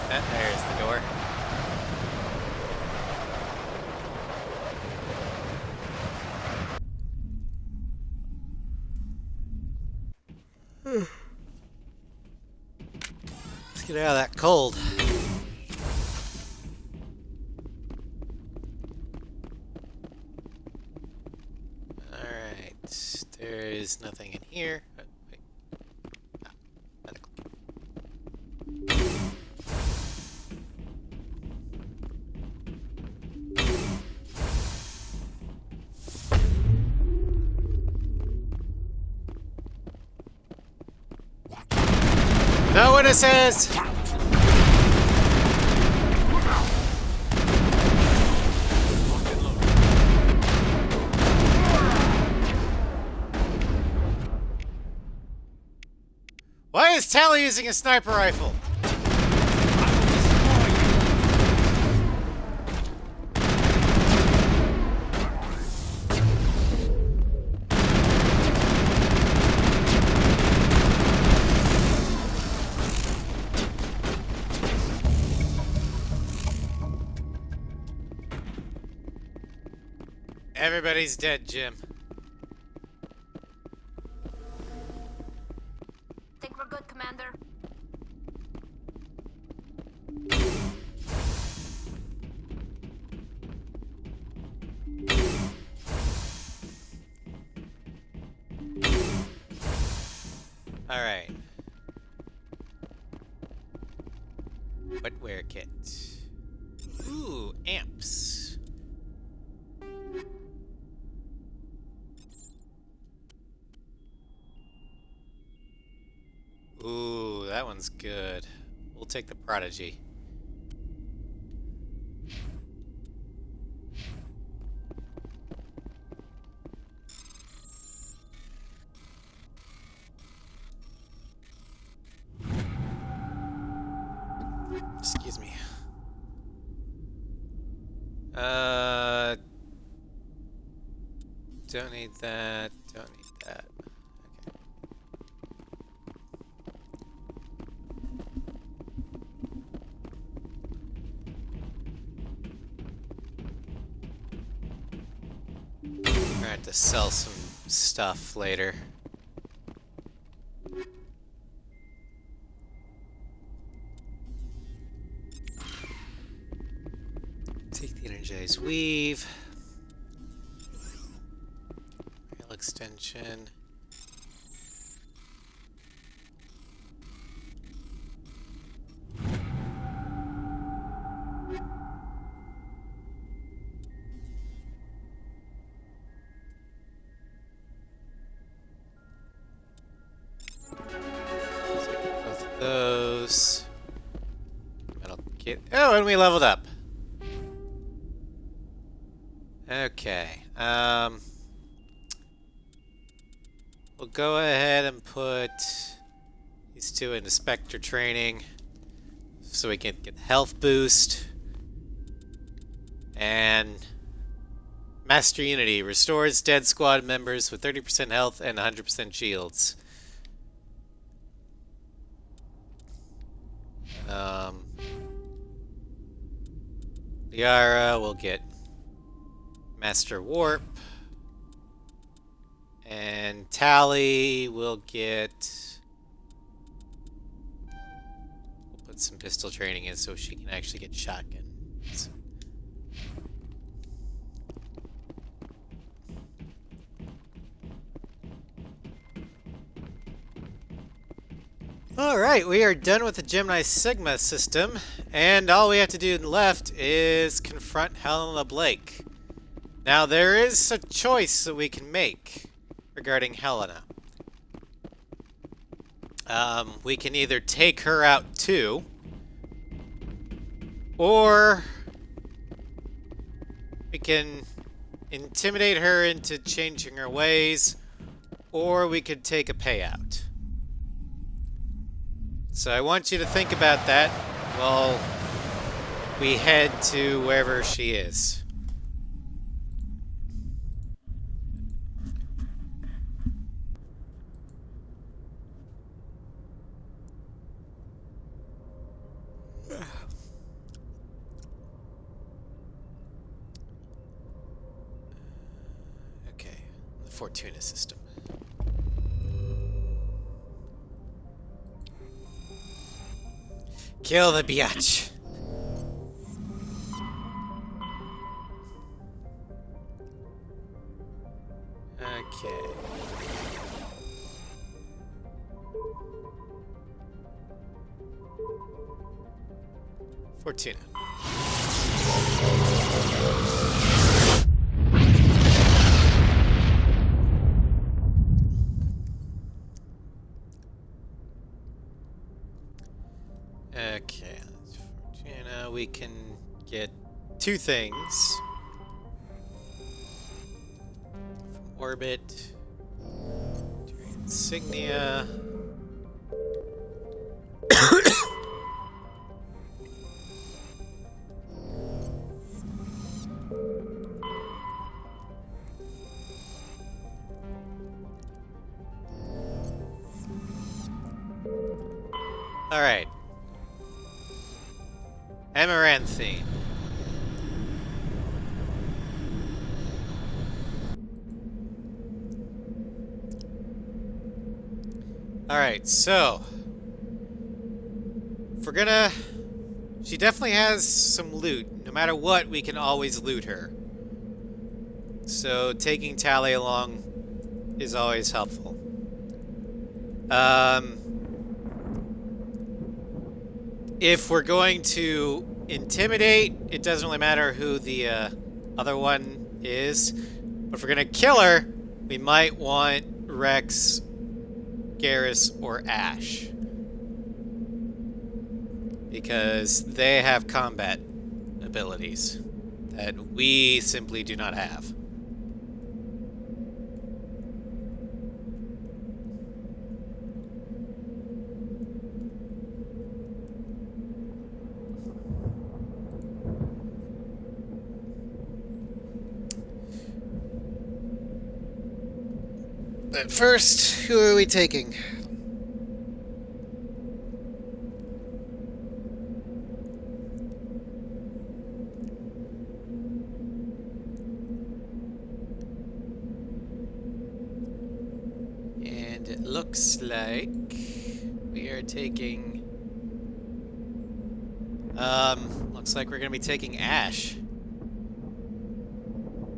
There's the door. Let's get out of that cold. Alright, there is nothing in here. Oh, wait. Ah, medical. No witnesses! Why is Tally using a sniper rifle? Everybody's dead, Jim. Think we're good, Commander? Alright. Wetware kit. Ooh, amps. Ooh, that one's good. We'll take the Prodigy. Excuse me. Don't need that. Don't need that. We're gonna have to sell some stuff later. Take the energized weave. Rail extension. Both of those. Metal kit. Oh, and we leveled up. Okay. We'll go ahead and put these two into Spectre training so we can get health boost. And Master Unity restores dead squad members with 30% health and 100% shields. Liara will get Master Warp. And Tally will get... We'll put some pistol training in so she can actually get shotguns. Alright, we are done with the Gemini Sigma system, and all we have to do left is confront Helena Blake. Now, there is a choice that we can make regarding Helena. We can either take her out too, or we can intimidate her into changing her ways, or we could take a payout. So I want you to think about that while we head to wherever she is. Fortuna system. Kill the biatch. Okay. Fortuna. Okay, that's Fortuna. We can get 2 things from orbit. Insignia. All right. Amaranthine. Alright, so if we're gonna... She definitely has some loot. No matter what, we can always loot her. So taking Tally along is always helpful. If we're going to intimidate, it doesn't really matter who the other one is. But if we're gonna kill her, we might want Rex, Garrus, or Ash. Because they have combat abilities that we simply do not have. But first, who are we taking? And it looks like we are taking... looks like we're gonna be taking Ash.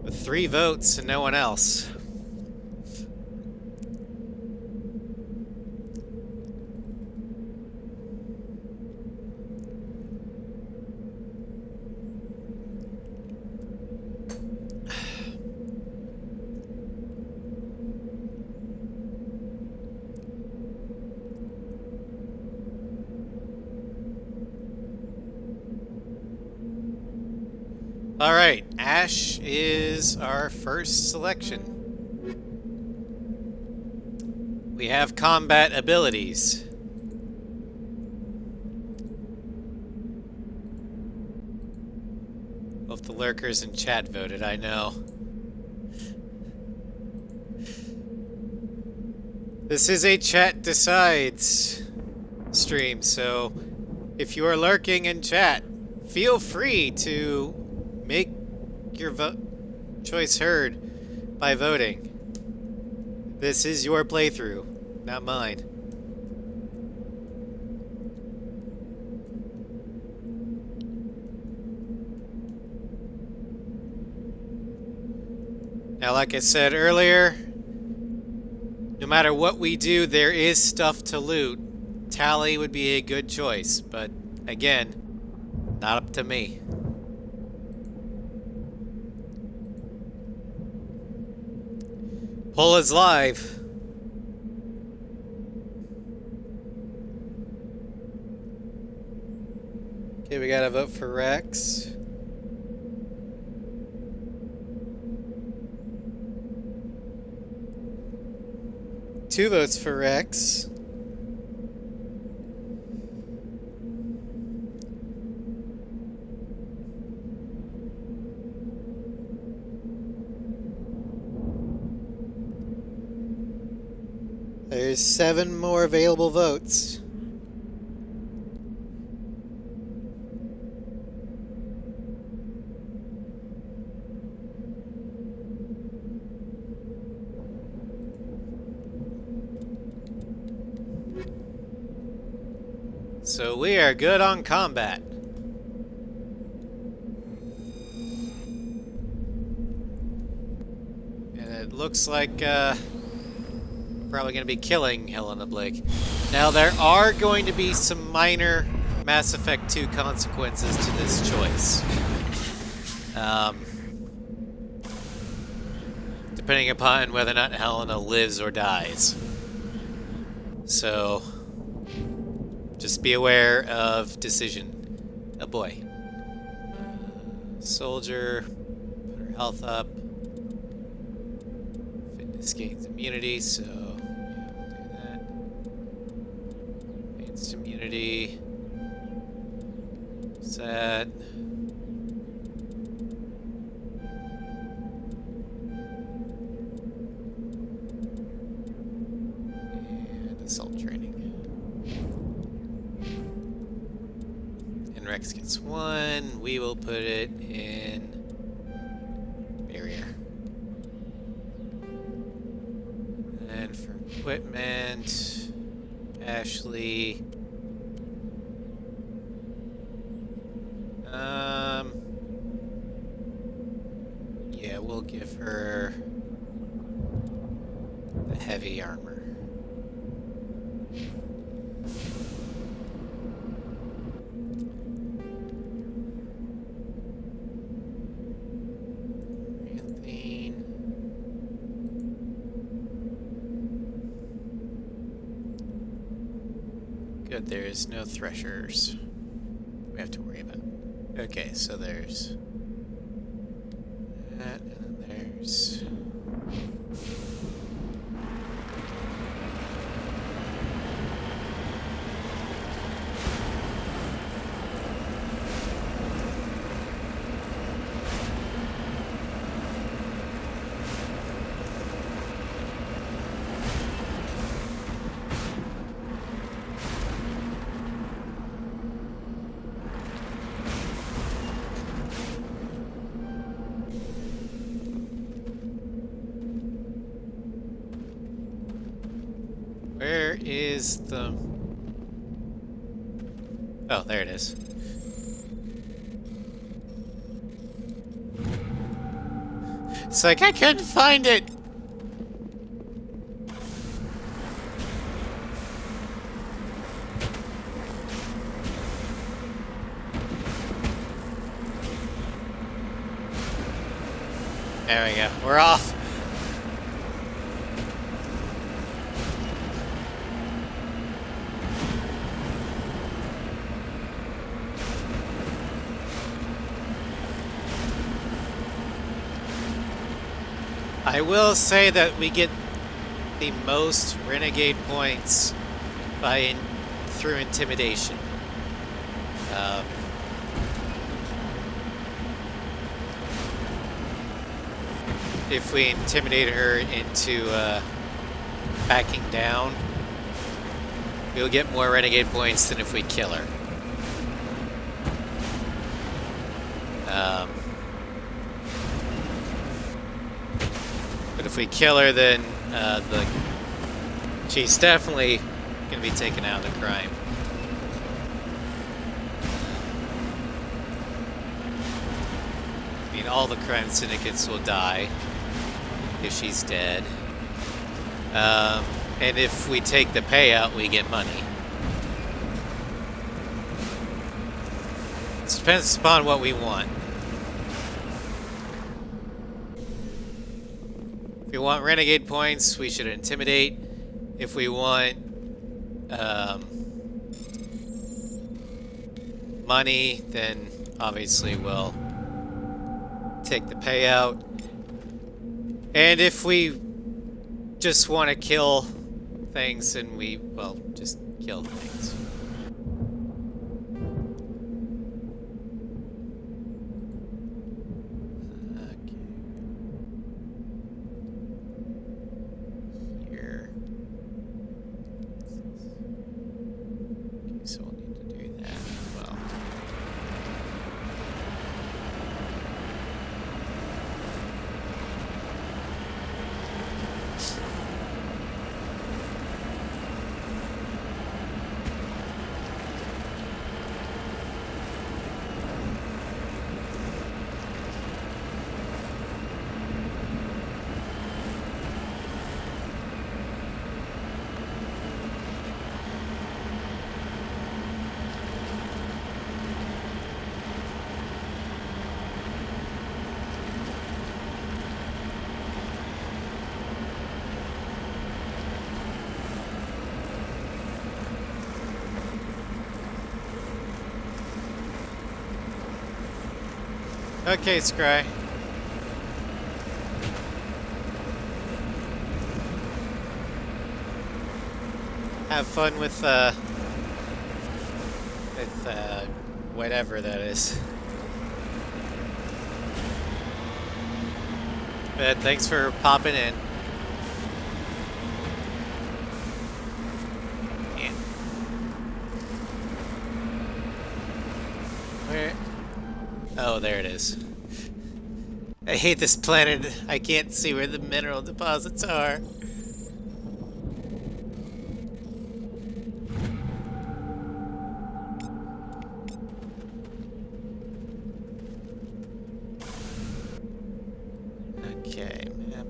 With 3 votes and no one else. Alright, Ash is our first selection. We have combat abilities. Both the lurkers in chat voted, I know. This is a chat decides stream, so if you are lurking in chat, feel free to make your choice heard by voting. This is your playthrough, not mine. Now, like I said earlier, no matter what we do, there is stuff to loot. Tally would be a good choice, but again, not up to me. Poll is live. Okay, we got a vote for Rex. Two votes for Rex. There's 7 more available votes. So we are good on combat. And it looks like we're probably going to be killing Helena Blake. Now there are going to be some minor Mass Effect 2 consequences to this choice. Depending upon whether or not Helena lives or dies. So, just be aware of decision. Oh boy. Soldier, put her health up. Fitness gains immunity, so yeah, we'll do that. Advanced immunity. Set. Assault training. And Rex gets 1. We will put it in barrier. And for equipment, Ashley. Yeah, we'll give her the heavy armor. Good, there's no threshers we have to worry about. Okay, so there's that, and then there's... Where is the... Oh, there it is. It's like I couldn't find it! There we go. We're off. I will say that we get the most renegade points through intimidation. If we intimidate her into backing down, we'll get more renegade points than if we kill her. But if we kill her, then she's definitely going to be taken out of the crime. I mean, all the crime syndicates will die if she's dead. And if we take the payout, we get money. It depends upon what we want. If we want renegade points, we should intimidate. If we want money, then obviously we'll take the payout. And if we just want to kill things, then we, well, just kill things. So we'll need to do that as well. Okay, Scry. Have fun with whatever that is. But thanks for popping in. Yeah. Where? Oh, there it is. I hate this planet. I can't see where the mineral deposits are. Okay, map.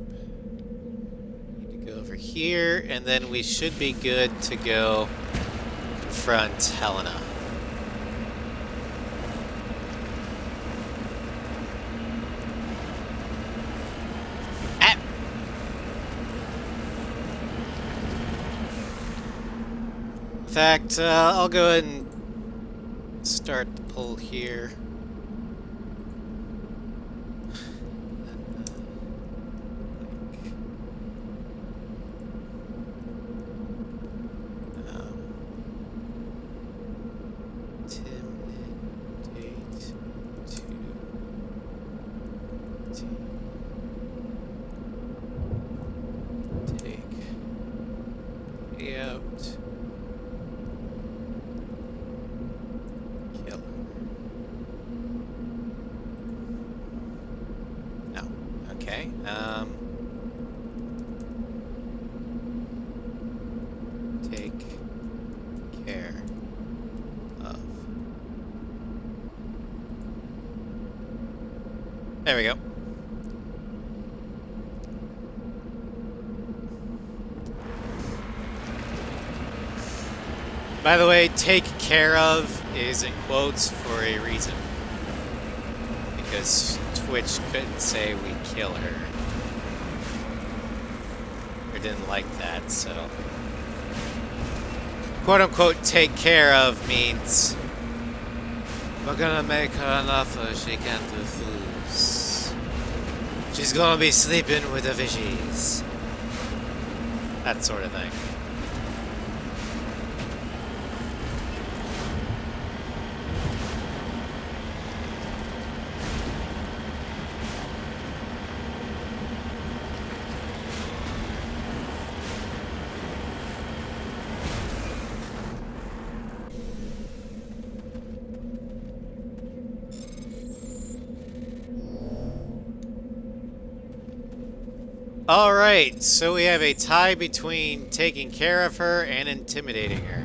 Need to go over here, and then we should be good to go confront Helena. Ah! In fact, I'll go ahead and start the pull here. Okay. Take care of. There we go. By the way, take care of is in quotes for a reason. Because Twitch couldn't say we kill her. Or didn't like that, so. Quote unquote, take care of means we're gonna make her an offer she can't refuse. She's gonna be sleeping with the fishies. That sort of thing. Alright, so we have a tie between taking care of her and intimidating her.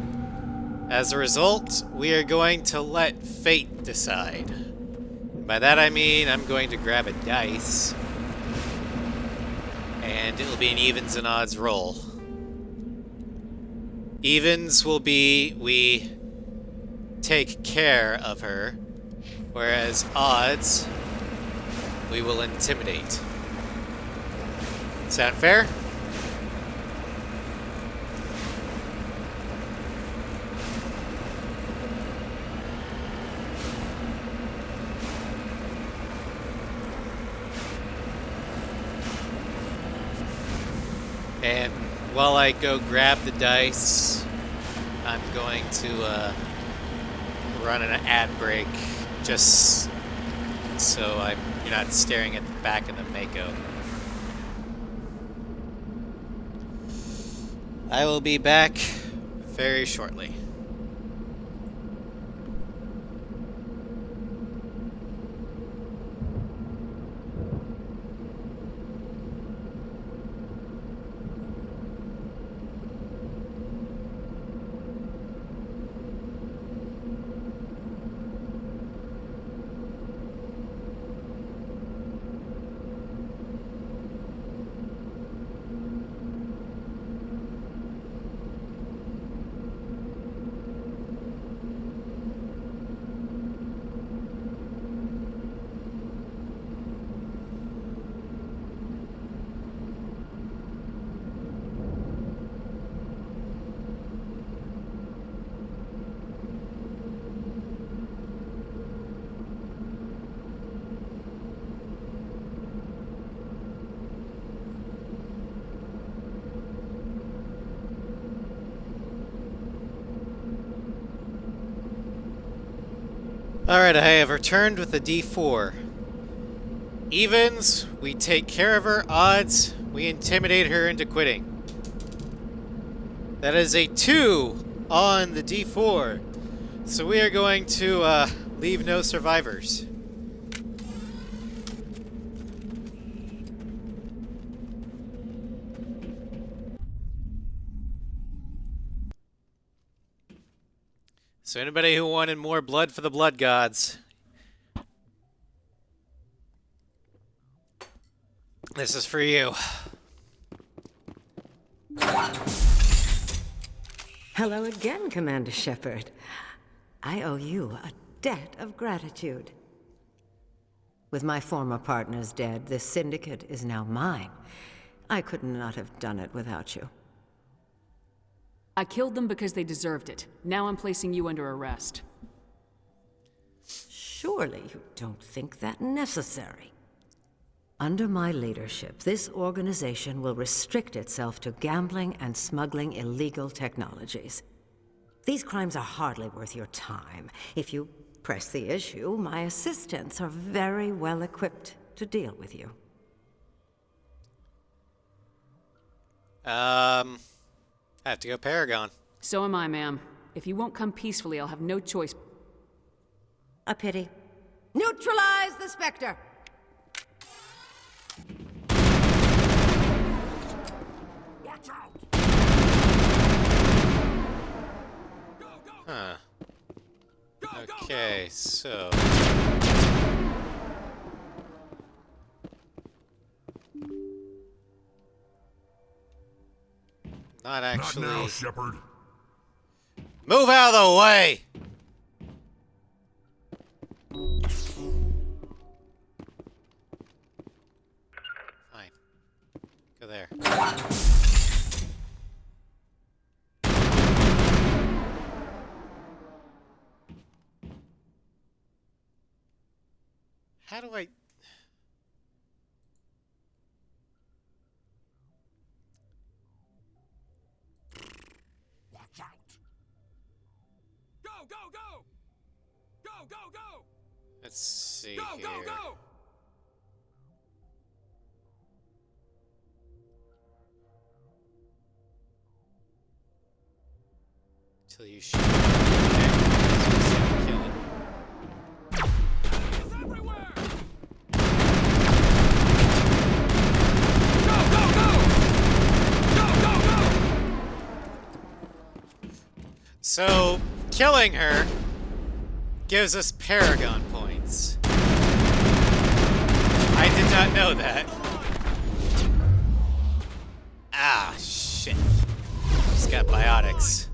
As a result, we are going to let fate decide. By that I mean I'm going to grab a dice, and it'll be an evens and odds roll. Evens will be we take care of her, whereas odds, we will intimidate. Sound fair? And while I go grab the dice, I'm going to run an ad break just so you're not staring at the back of the Mako. I will be back very shortly. Alright, I have returned with a D4. Evens, we take care of her. Odds, we intimidate her into quitting. That is a 2 on the D4. So we are going to leave no survivors. So anybody who wanted more blood for the blood gods, this is for you. Hello again, Commander Shepard. I owe you a debt of gratitude. With my former partners dead, this syndicate is now mine. I could not have done it without you. I killed them because they deserved it. Now I'm placing you under arrest. Surely you don't think that necessary. Under my leadership, this organization will restrict itself to gambling and smuggling illegal technologies. These crimes are hardly worth your time. If you press the issue, my assistants are very well equipped to deal with you. I have to go Paragon. So am I, ma'am. If you won't come peacefully, I'll have no choice. A pity. Neutralize the Spectre! Watch out! Huh. Okay, so... Not actually... Not now, Shepard. Move out of the way! Fine. Go there. How do I... Watch out. Go, go, go! Go, go, go! Let's see Go, here. go, go! Till you shoot. Okay. Kill it. It's everywhere! Go, go, go! Go, go, go! So, killing her gives us Paragon points. I did not know that. Ah, shit. She's got biotics.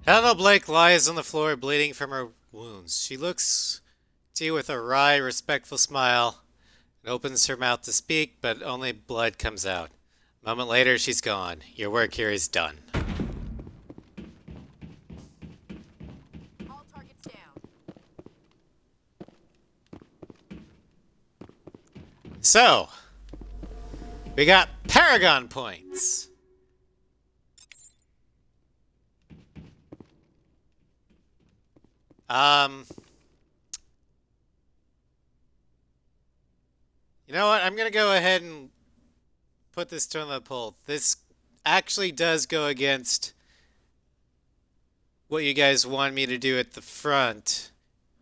Helena Blake lies on the floor bleeding from her wounds. She looks to you with a wry, respectful smile and opens her mouth to speak, but only blood comes out. A moment later, she's gone. Your work here is done. All targets down. So, we got Paragon points. You know what? I'm gonna go ahead and put this to the poll. This actually does go against what you guys want me to do at the front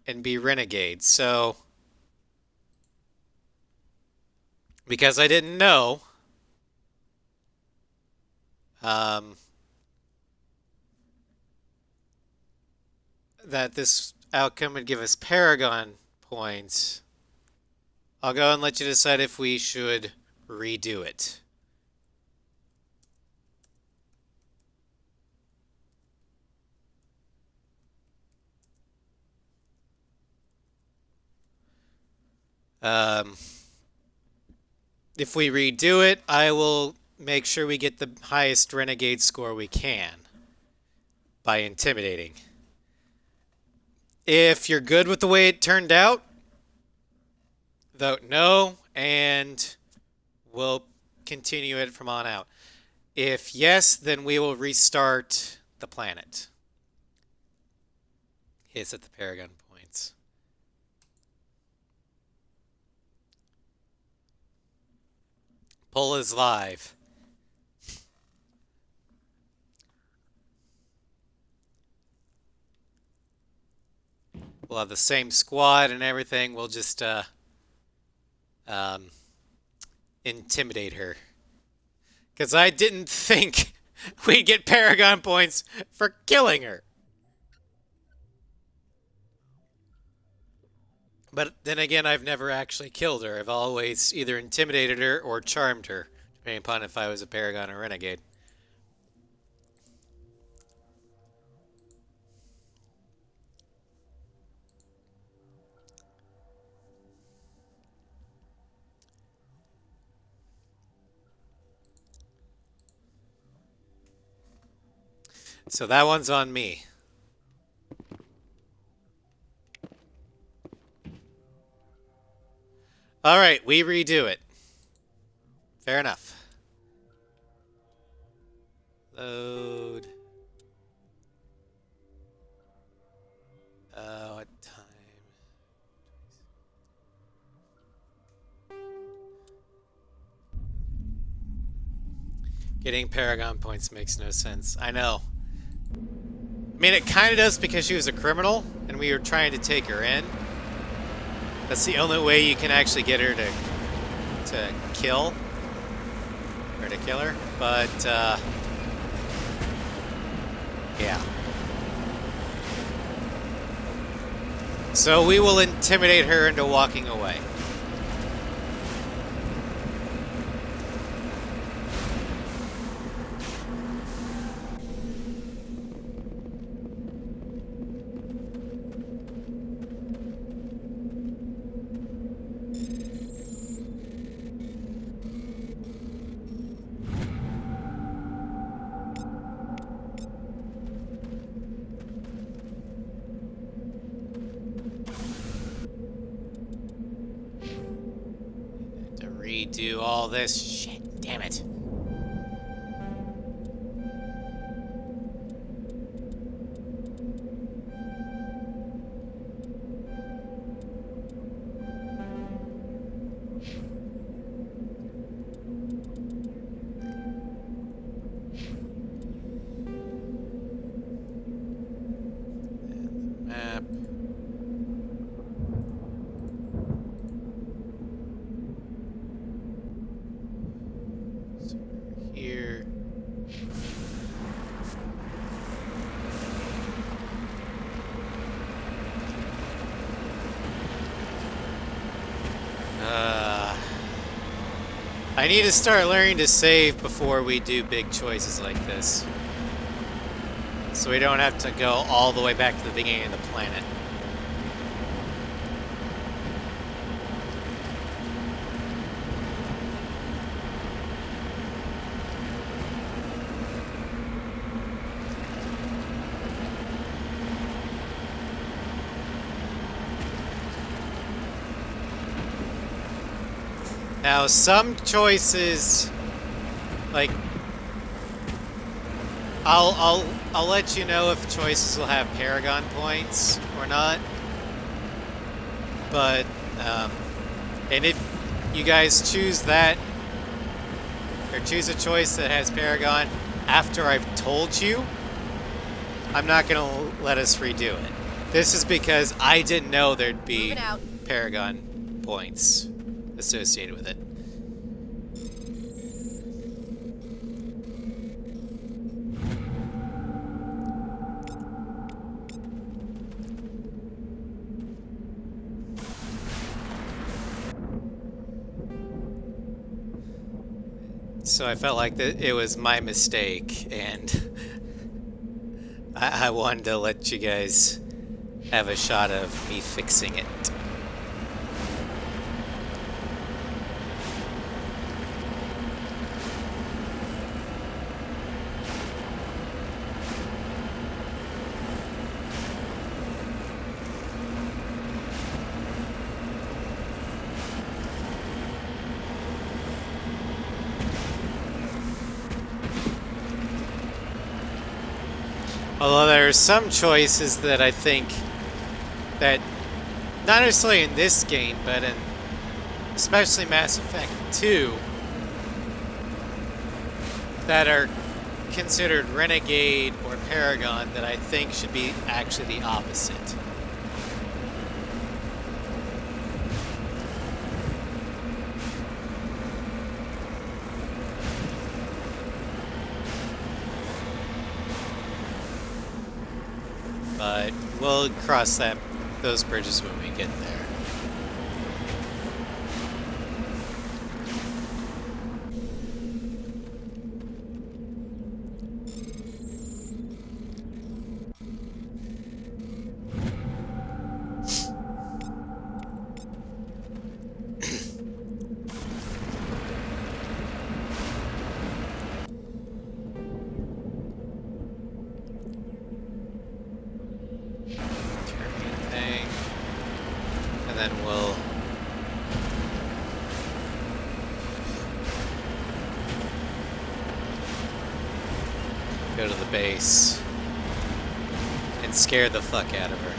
and be renegade. So, because I didn't know, that this outcome would give us Paragon points, I'll go and let you decide if we should redo it. If we redo it, I will make sure we get the highest renegade score we can by intimidating. If you're good with the way it turned out, vote no, and we'll continue it from on out. If yes, then we will restart the planet. Hits at the Paragon points. Poll is live. We'll have the same squad and everything. We'll just intimidate her. Because I didn't think we'd get Paragon points for killing her. But then again, I've never actually killed her. I've always either intimidated her or charmed her, depending upon if I was a Paragon or Renegade. So that one's on me. All right, we redo it. Fair enough. Load. What time? Getting Paragon points makes no sense. I know. I mean, it kind of does because she was a criminal, and we were trying to take her in. That's the only way you can actually get her to kill. Or to kill her. But, yeah. So we will intimidate her into walking away. Redo all this shit. Damn it. Map. Here. I need to start learning to save before we do big choices like this. So we don't have to go all the way back to the beginning of the planet. Now, some choices, like, I'll let you know if choices will have Paragon points or not. But, and if you guys choose that, or choose a choice that has Paragon after I've told you, I'm not gonna let us redo it. This is because I didn't know there'd be Paragon points associated with it. So I felt like that it was my mistake, and I wanted to let you guys have a shot of me fixing it. Although there are some choices that I think that, not necessarily in this game, but in especially Mass Effect 2, that are considered Renegade or Paragon that I think should be actually the opposite. But we'll cross those bridges when we get there. And then we'll go to the base and scare the fuck out of her.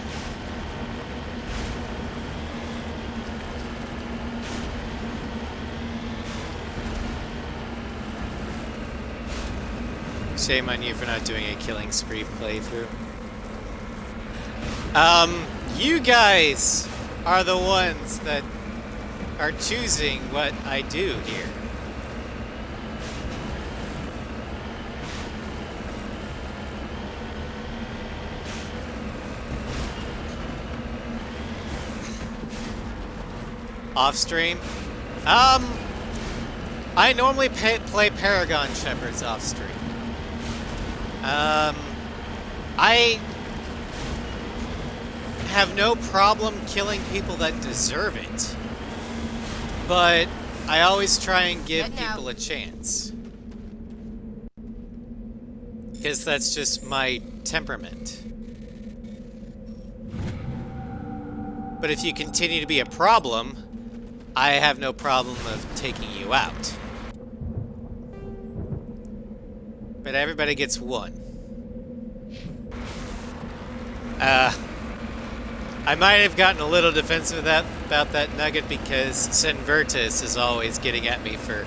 Shame on you for not doing a killing spree playthrough. You guys are the ones that are choosing what I do here. Off stream? I normally play Paragon Shepards off stream. I have no problem killing people that deserve it, but I always try and give people a chance, because that's just my temperament. But if you continue to be a problem, I have no problem of taking you out. But everybody gets one. I might have gotten a little defensive about that nugget because Senvertus is always getting at me for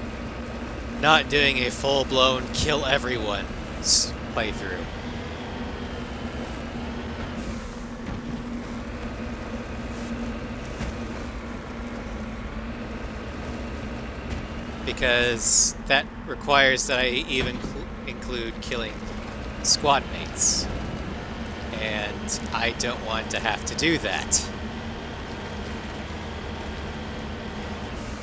not doing a full-blown kill everyone playthrough. Because that requires that I even include killing squad mates. And I don't want to have to do that.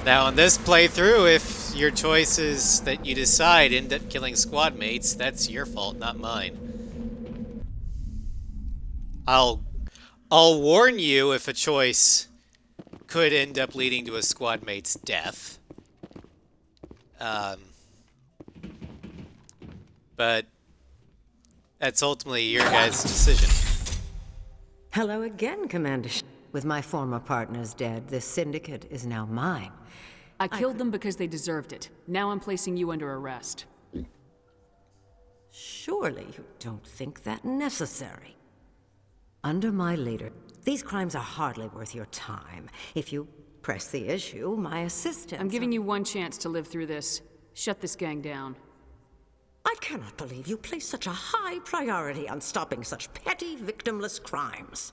Now, in this playthrough, if your choice is that you decide end up killing squad mates, that's your fault, not mine. I'll warn you if a choice could end up leading to a squad mate's death. But that's ultimately your guys' decision. Hello again, Commander. With my former partners dead, this syndicate is now mine. I killed them because they deserved it. Now I'm placing you under arrest. Surely you don't think that necessary. Under my leader, these crimes are hardly worth your time. If you press the issue, my assistants... I'm giving you one chance to live through this. Shut this gang down. I cannot believe you place such a high priority on stopping such petty, victimless crimes.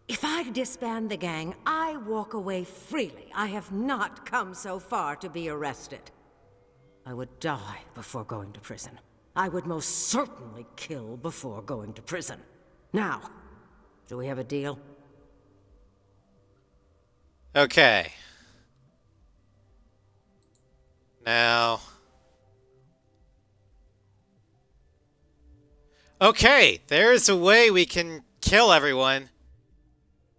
If I disband the gang, I walk away freely. I have not come so far to be arrested. I would die before going to prison. I would most certainly kill before going to prison. Now, do we have a deal? Okay. Now, Okay, there's a way we can kill everyone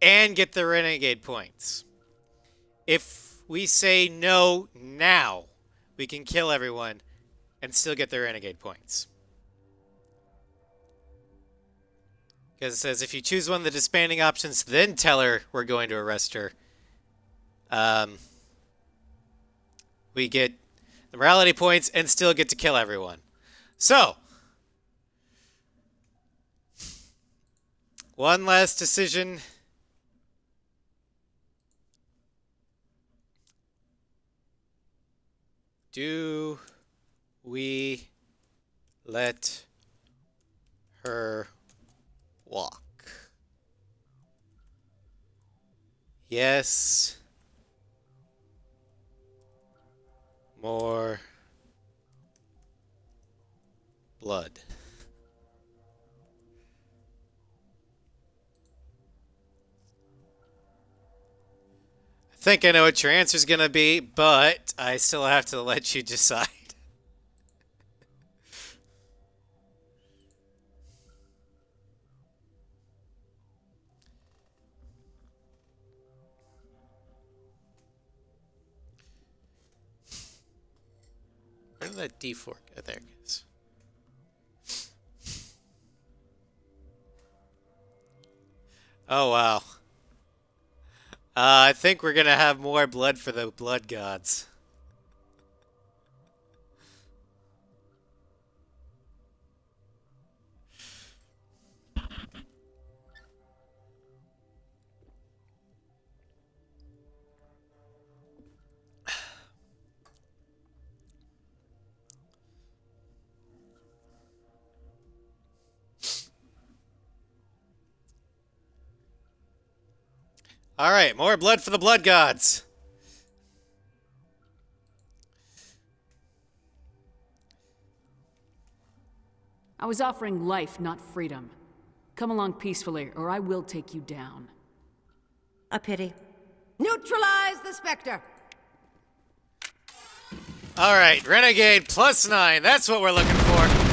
and get the renegade points. If we say no now, we can kill everyone and still get the renegade points. Because it says if you choose one of the disbanding options, then tell her we're going to arrest her. We get the morality points and still get to kill everyone. So, one last decision. Do we let her walk? Yes. More blood. I think I know what your answer's gonna be, but I still have to let you decide. Where did that D4 go? There it goes. Oh, wow. I think we're gonna have more blood for the blood gods. All right, more blood for the blood gods. I was offering life, not freedom. Come along peacefully, or I will take you down. A pity. Neutralize the Spectre! All right, Renegade +9. That's what we're looking for.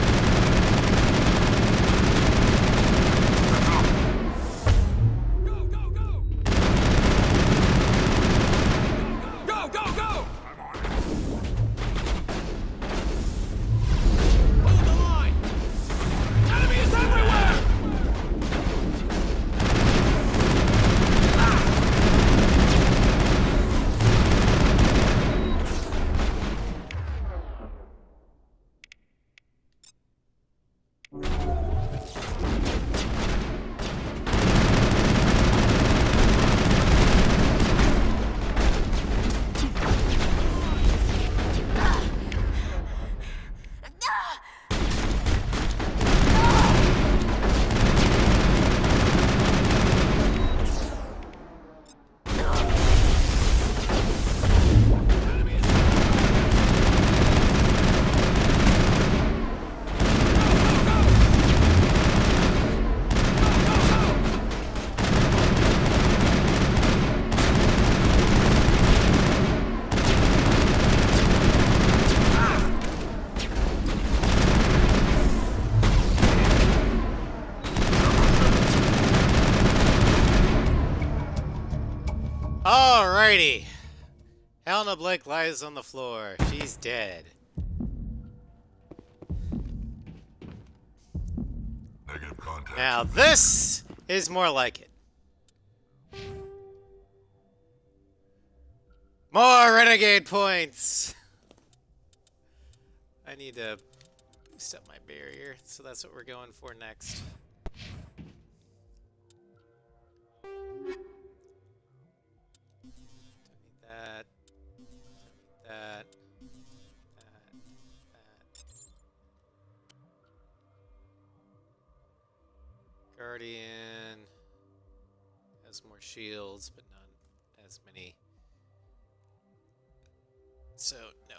Alrighty. Helena Blake lies on the floor. She's dead. Negative contact. Now this is more like it. More renegade points! I need to boost up my barrier, so that's what we're going for next. That. That. Guardian has more shields, but not as many. So, no.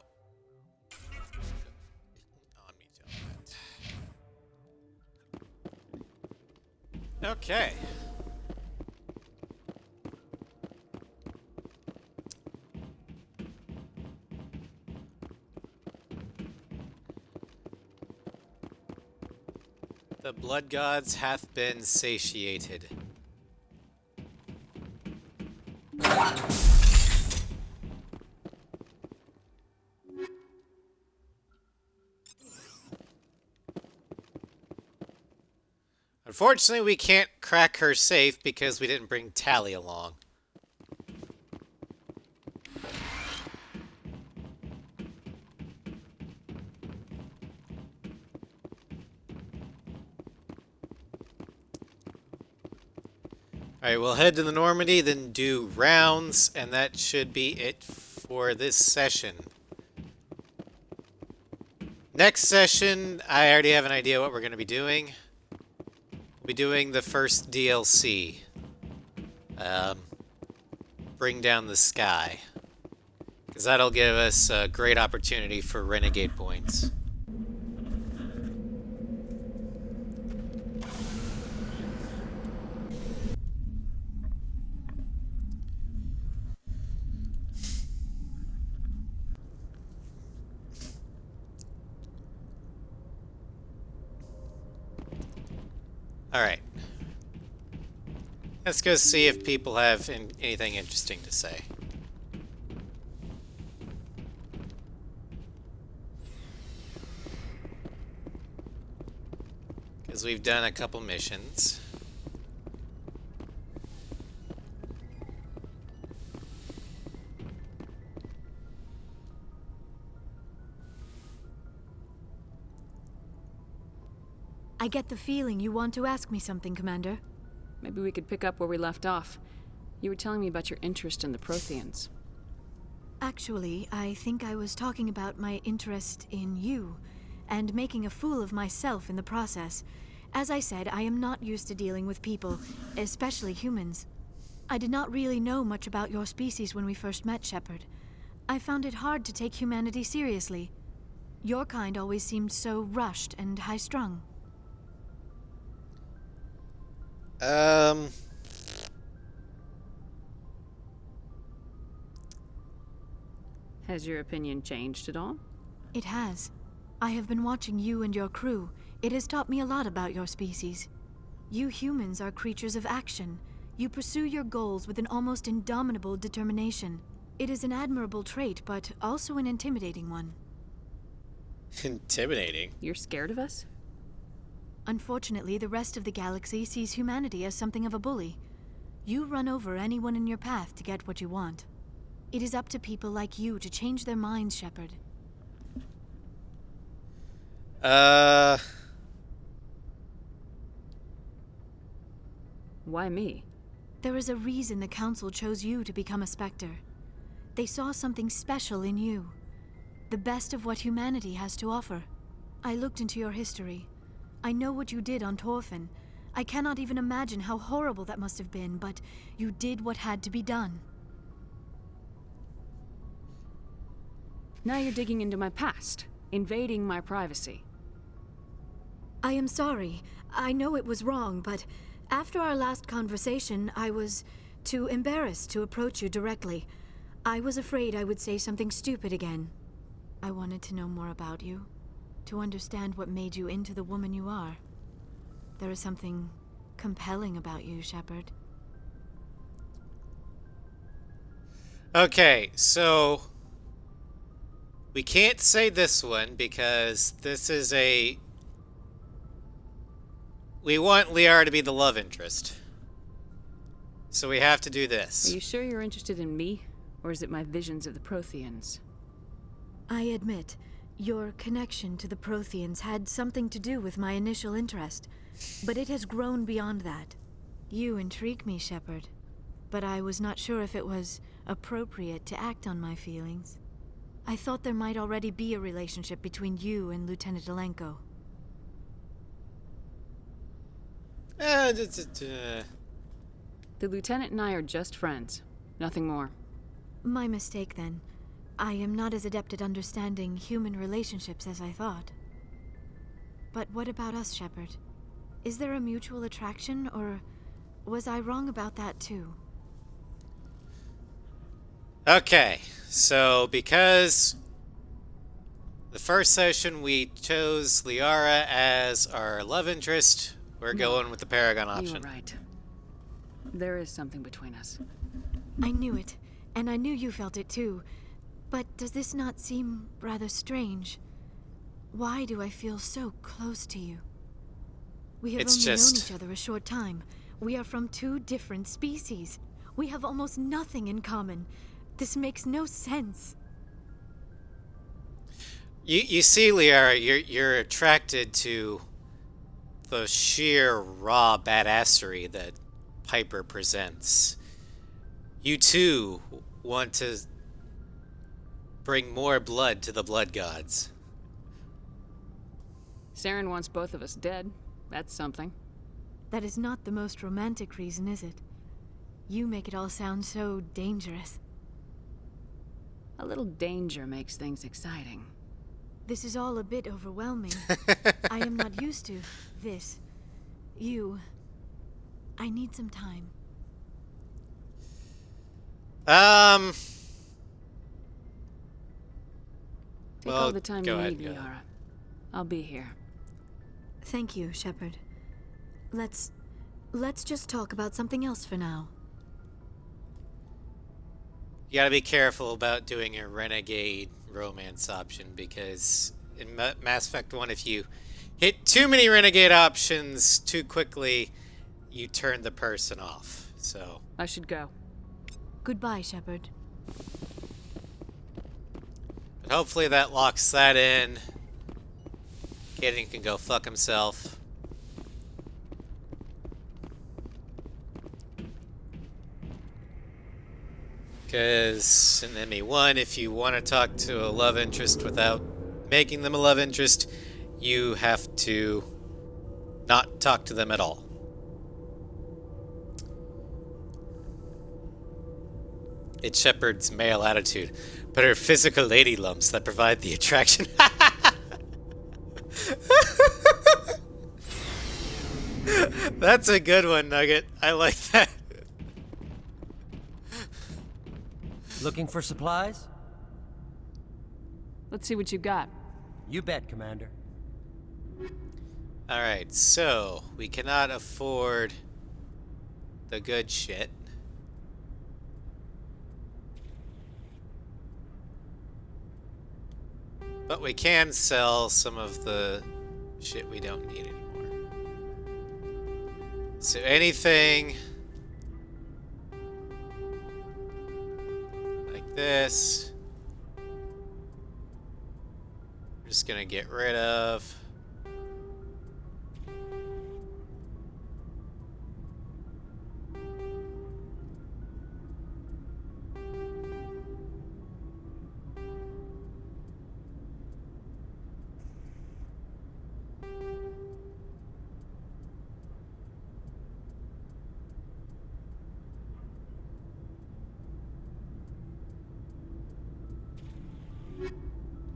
On me, Joe. Okay. The blood gods hath been satiated. Unfortunately, we can't crack her safe because we didn't bring Tally along. Alright, we'll head to the Normandy, then do rounds, and that should be it for this session. Next session, I already have an idea what we're going to be doing. We'll be doing the first DLC. Bring Down the Sky. Because that'll give us a great opportunity for Renegade points. Alright. Let's go see if people have anything interesting to say. Because we've done a couple missions. I get the feeling you want to ask me something, Commander. Maybe we could pick up where we left off. You were telling me about your interest in the Protheans. Actually, I think I was talking about my interest in you, and making a fool of myself in the process. As I said, I am not used to dealing with people, especially humans. I did not really know much about your species when we first met, Shepard. I found it hard to take humanity seriously. Your kind always seemed so rushed and high-strung. Has your opinion changed at all? It has. I have been watching you and your crew. It has taught me a lot about your species. You humans are creatures of action. You pursue your goals with an almost indomitable determination. It is an admirable trait, but also an intimidating one. Intimidating? You're scared of us? Unfortunately, the rest of the galaxy sees humanity as something of a bully. You run over anyone in your path to get what you want. It is up to people like you to change their minds, Shepard. Why me? There is a reason the Council chose you to become a Spectre. They saw something special in you. The best of what humanity has to offer. I looked into your history. I know what you did on Torfin. I cannot even imagine how horrible that must have been, but you did what had to be done. Now you're digging into my past, invading my privacy. I am sorry. I know it was wrong, but after our last conversation, I was too embarrassed to approach you directly. I was afraid I would say something stupid again. I wanted to know more about you, to understand what made you into the woman you are. There is something compelling about you, Shepard. Okay, so we can't say this one because this is a... We want Liara to be the love interest. So we have to do this. Are you sure you're interested in me, or is it my visions of the Protheans? I admit, your connection to the Protheans had something to do with my initial interest, but it has grown beyond that. You intrigue me, Shepard, but I was not sure if it was appropriate to act on my feelings. I thought there might already be a relationship between you and Lieutenant Alenko. The Lieutenant and I are just friends. Nothing more. My mistake, then. I am not as adept at understanding human relationships as I thought. But what about us, Shepard? Is there a mutual attraction, or was I wrong about that too? Okay, so because The first session, we chose Liara as our love interest. We're going with the Paragon You option. were right. There is something between us. I knew it, and I knew you felt it too. But does this not seem rather strange? Why do I feel so close to you? We have It's only just- known each other a short time. We are from two different species. We have almost nothing in common. This makes no sense. You see, Liara, you're attracted to the sheer raw badassery that Piper presents. You too want to bring more blood to the blood gods. Saren wants both of us dead. That's something. That is not the most romantic reason, is it? You make it all sound so dangerous. A little danger makes things exciting. This is all a bit overwhelming. I am not used to this. I need some time. Take Well, all the time go you ahead, need, go ahead. Liara. I'll be here. Thank you, Shepard. Let's just talk about something else for now. You gotta be careful about doing a renegade romance option, because in Mass Effect 1, if you hit too many renegade options too quickly, you turn the person off. So, I should go. Goodbye, Shepard. but hopefully that locks that in. Gideon can go fuck himself. Because in ME1, if you want to talk to a love interest without making them a love interest, you have to not talk to them at all. It's Shepard's male attitude, but her physical lady lumps that provide the attraction. That's a good one, Nugget. I like that. Looking for supplies? Let's see what you got. You bet, Commander. Alright, so we cannot afford the good shit. But we can sell some of the shit we don't need anymore. So anything like this, we're just gonna get rid of.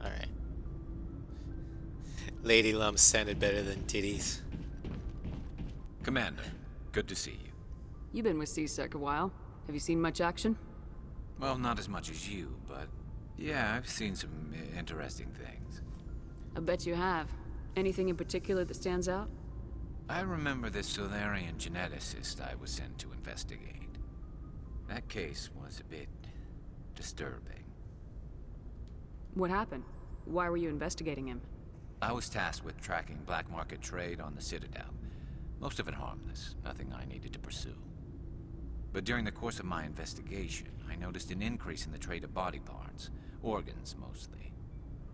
Alright. Lady lumps sounded better than titties. Commander, good to see you. You've been with C-Sec a while. Have you seen much action? Well, not as much as you, but yeah, I've seen some interesting things. I bet you have. Anything in particular that stands out? I remember this Solarian geneticist I was sent to investigate. That case was a bit disturbing. What happened? Why were you investigating him? I was tasked with tracking black market trade on the Citadel. Most of it harmless, nothing I needed to pursue. But during the course of my investigation, I noticed an increase in the trade of body parts, organs mostly.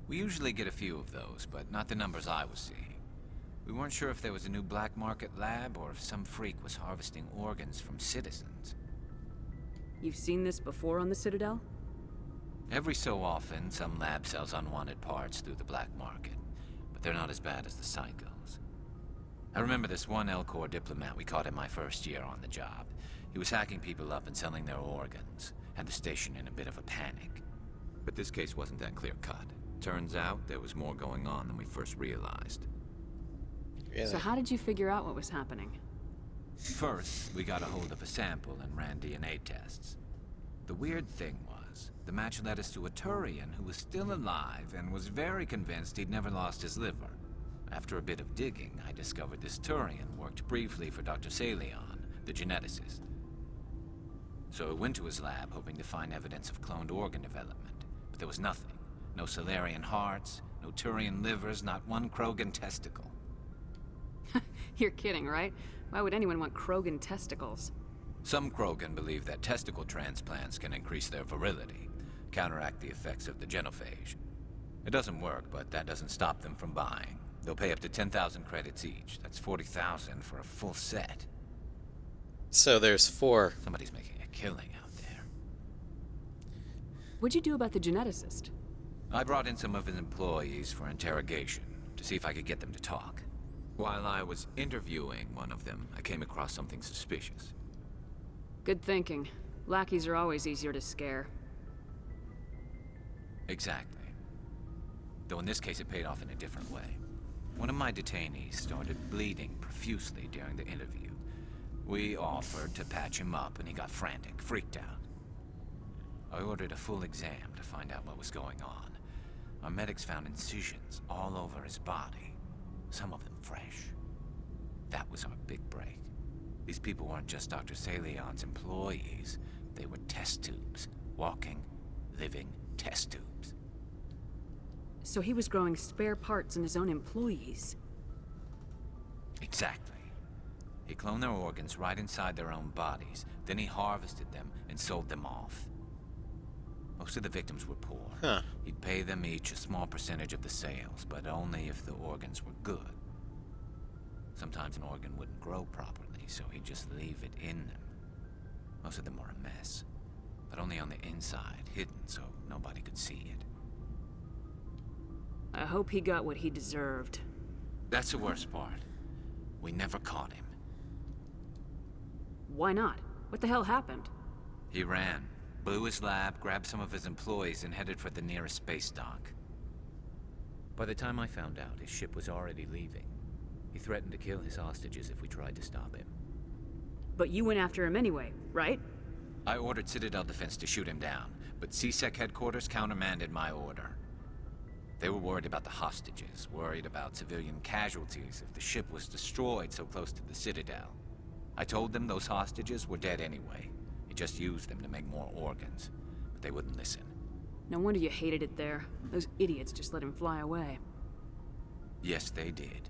We usually get a few of those, but not the numbers I was seeing. We weren't sure if there was a new black market lab or if some freak was harvesting organs from citizens. You've seen this before on the Citadel? Every so often, some lab sells unwanted parts through the black market, but they're not as bad as the psychos. I remember this one L-Corps diplomat we caught in my first year on the job. He was hacking people up and selling their organs, had the station in a bit of a panic. But this case wasn't that clear-cut. Turns out there was more going on than we first realized. Really? So how did you figure out what was happening? First, we got a hold of a sample and ran DNA tests. The weird thing was, was, the match led us to a Turian who was still alive and was very convinced he'd never lost his liver. After a bit of digging, I discovered this Turian worked briefly for Dr. Salion, the geneticist. So I went to his lab hoping to find evidence of cloned organ development, but there was nothing. No Salarian hearts, no Turian livers, not one Krogan testicle. You're kidding, right? Why would anyone want Krogan testicles? Some Krogan believe that testicle transplants can increase their virility, counteract the effects of the genophage. It doesn't work, but that doesn't stop them from buying. They'll pay up to 10,000 credits each. That's 40,000 for a full set. So there's 4. Somebody's making a killing out there. What'd you do about the geneticist? I brought in some of his employees for interrogation, to see if I could get them to talk. While I was interviewing one of them, I came across something suspicious. Good thinking. Lackeys are always easier to scare. Exactly. Though in this case it paid off in a different way. One of my detainees started bleeding profusely during the interview. We offered to patch him up and he got frantic, freaked out. I ordered a full exam to find out what was going on. Our medics found incisions all over his body, some of them fresh. That was our big break. These people weren't just Dr. Salion's employees. They were test tubes. Walking, living test tubes. So he was growing spare parts in his own employees. Exactly. He cloned their organs right inside their own bodies. Then he harvested them and sold them off. Most of the victims were poor. Huh. He'd pay them each a small percentage of the sales, but only if the organs were good. Sometimes an organ wouldn't grow properly, so he'd just leave it in them. Most of them were a mess, but only on the inside, hidden so nobody could see it. I hope he got what he deserved. That's the worst part. We never caught him. Why not? What the hell happened? He ran, blew his lab, grabbed some of his employees, and headed for the nearest space dock. By the time I found out, his ship was already leaving. He threatened to kill his hostages if we tried to stop him. But you went after him anyway, right? I ordered Citadel Defense to shoot him down, but CSEC headquarters countermanded my order. They were worried about the hostages, worried about civilian casualties if the ship was destroyed so close to the Citadel. I told them those hostages were dead anyway. He just used them to make more organs, but they wouldn't listen. No wonder you hated it there. Those idiots just let him fly away. Yes, they did.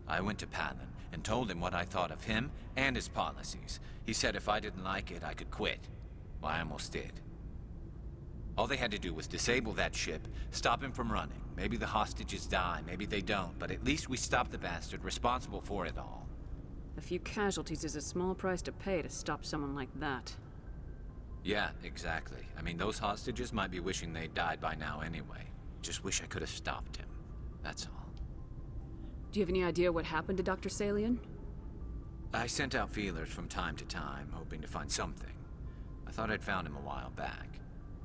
I went to Palin and told him what I thought of him and his policies. He said if I didn't like it, I could quit. Well, I almost did. All they had to do was disable that ship, stop him from running. Maybe the hostages die, maybe they don't, but at least we stopped the bastard responsible for it all. A few casualties is a small price to pay to stop someone like that. Yeah, exactly. I mean, those hostages might be wishing they'd died by now anyway. Just wish I could have stopped him. That's all. Do you have any idea what happened to Dr. Salion? I sent out feelers from time to time, hoping to find something. I thought I'd found him a while back.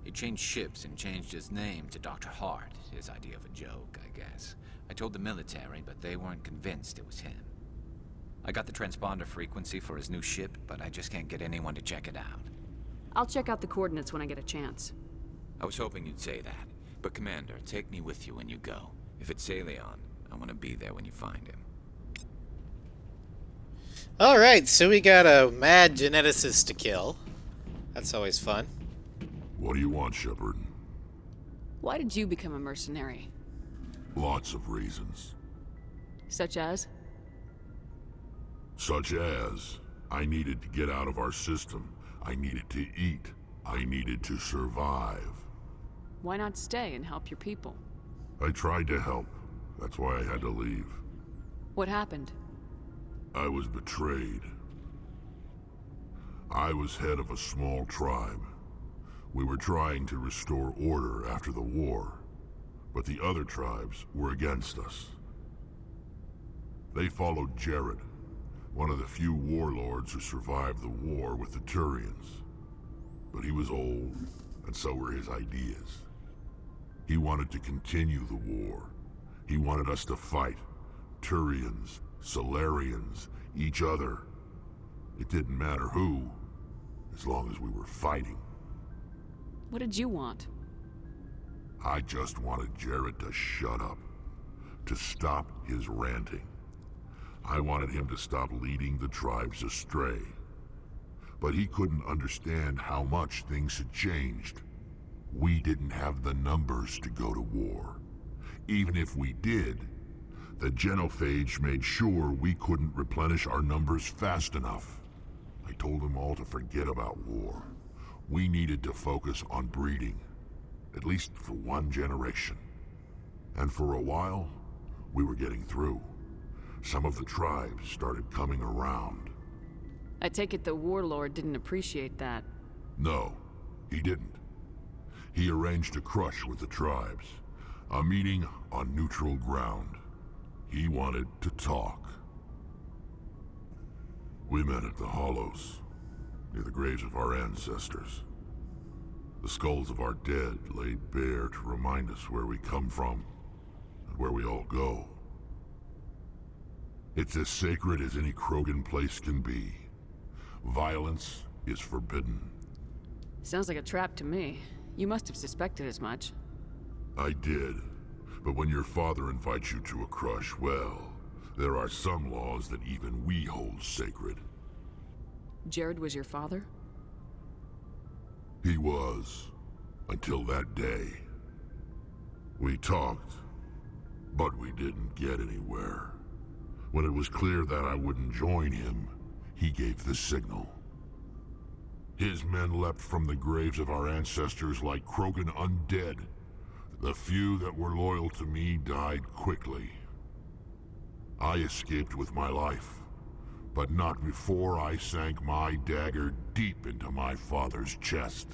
He changed ships and changed his name to Dr. Hart, his idea of a joke, I guess. I told the military, but they weren't convinced it was him. I got the transponder frequency for his new ship, but I just can't get anyone to check it out. I'll check out the coordinates when I get a chance. I was hoping you'd say that. But Commander, take me with you when you go. If it's Salion, I want to be there when you find him. Alright, so we got a mad geneticist to kill. That's always fun. What do you want, Shepard? Why did you become a mercenary? Lots of reasons. Such as? Such as, I needed to get out of our system. I needed to eat. I needed to survive. Why not stay and help your people? I tried to help. That's why I had to leave. What happened? I was betrayed. I was head of a small tribe. We were trying to restore order after the war, but the other tribes were against us. They followed Jared, one of the few warlords who survived the war with the Turians. But he was old, and so were his ideas. He wanted to continue the war. He wanted us to fight. Turians, Solarians, each other. It didn't matter who, as long as we were fighting. What did you want? I just wanted Jared to shut up. To stop his ranting. I wanted him to stop leading the tribes astray. But he couldn't understand how much things had changed. We didn't have the numbers to go to war. Even if we did, the genophage made sure we couldn't replenish our numbers fast enough. I told them all to forget about war. We needed to focus on breeding, at least for one generation. And for a while, we were getting through. Some of the tribes started coming around. I take it the warlord didn't appreciate that. No, he didn't. He arranged a crush with the tribes. A meeting on neutral ground. He wanted to talk. We met at the Hollows, near the graves of our ancestors. The skulls of our dead laid bare to remind us where we come from and where we all go. It's as sacred as any Krogan place can be. Violence is forbidden. Sounds like a trap to me. You must have suspected as much. I did. But when your father invites you to a crush, well, there are some laws that even we hold sacred. Jared was your father? He was. Until that day. We talked, but we didn't get anywhere. When it was clear that I wouldn't join him, he gave the signal. His men leapt from the graves of our ancestors like Krogan undead. The few that were loyal to me died quickly. I escaped with my life, but not before I sank my dagger deep into my father's chest.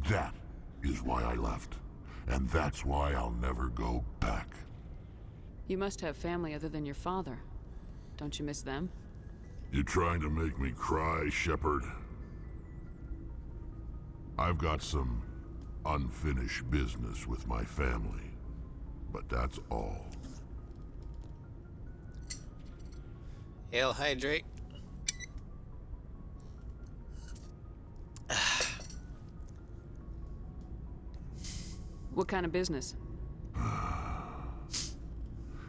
That is why I left, and that's why I'll never go back. You must have family other than your father. Don't you miss them? You trying to make me cry, Shepard? I've got some unfinished business with my family, but that's all. Ale hydrate. What kind of business?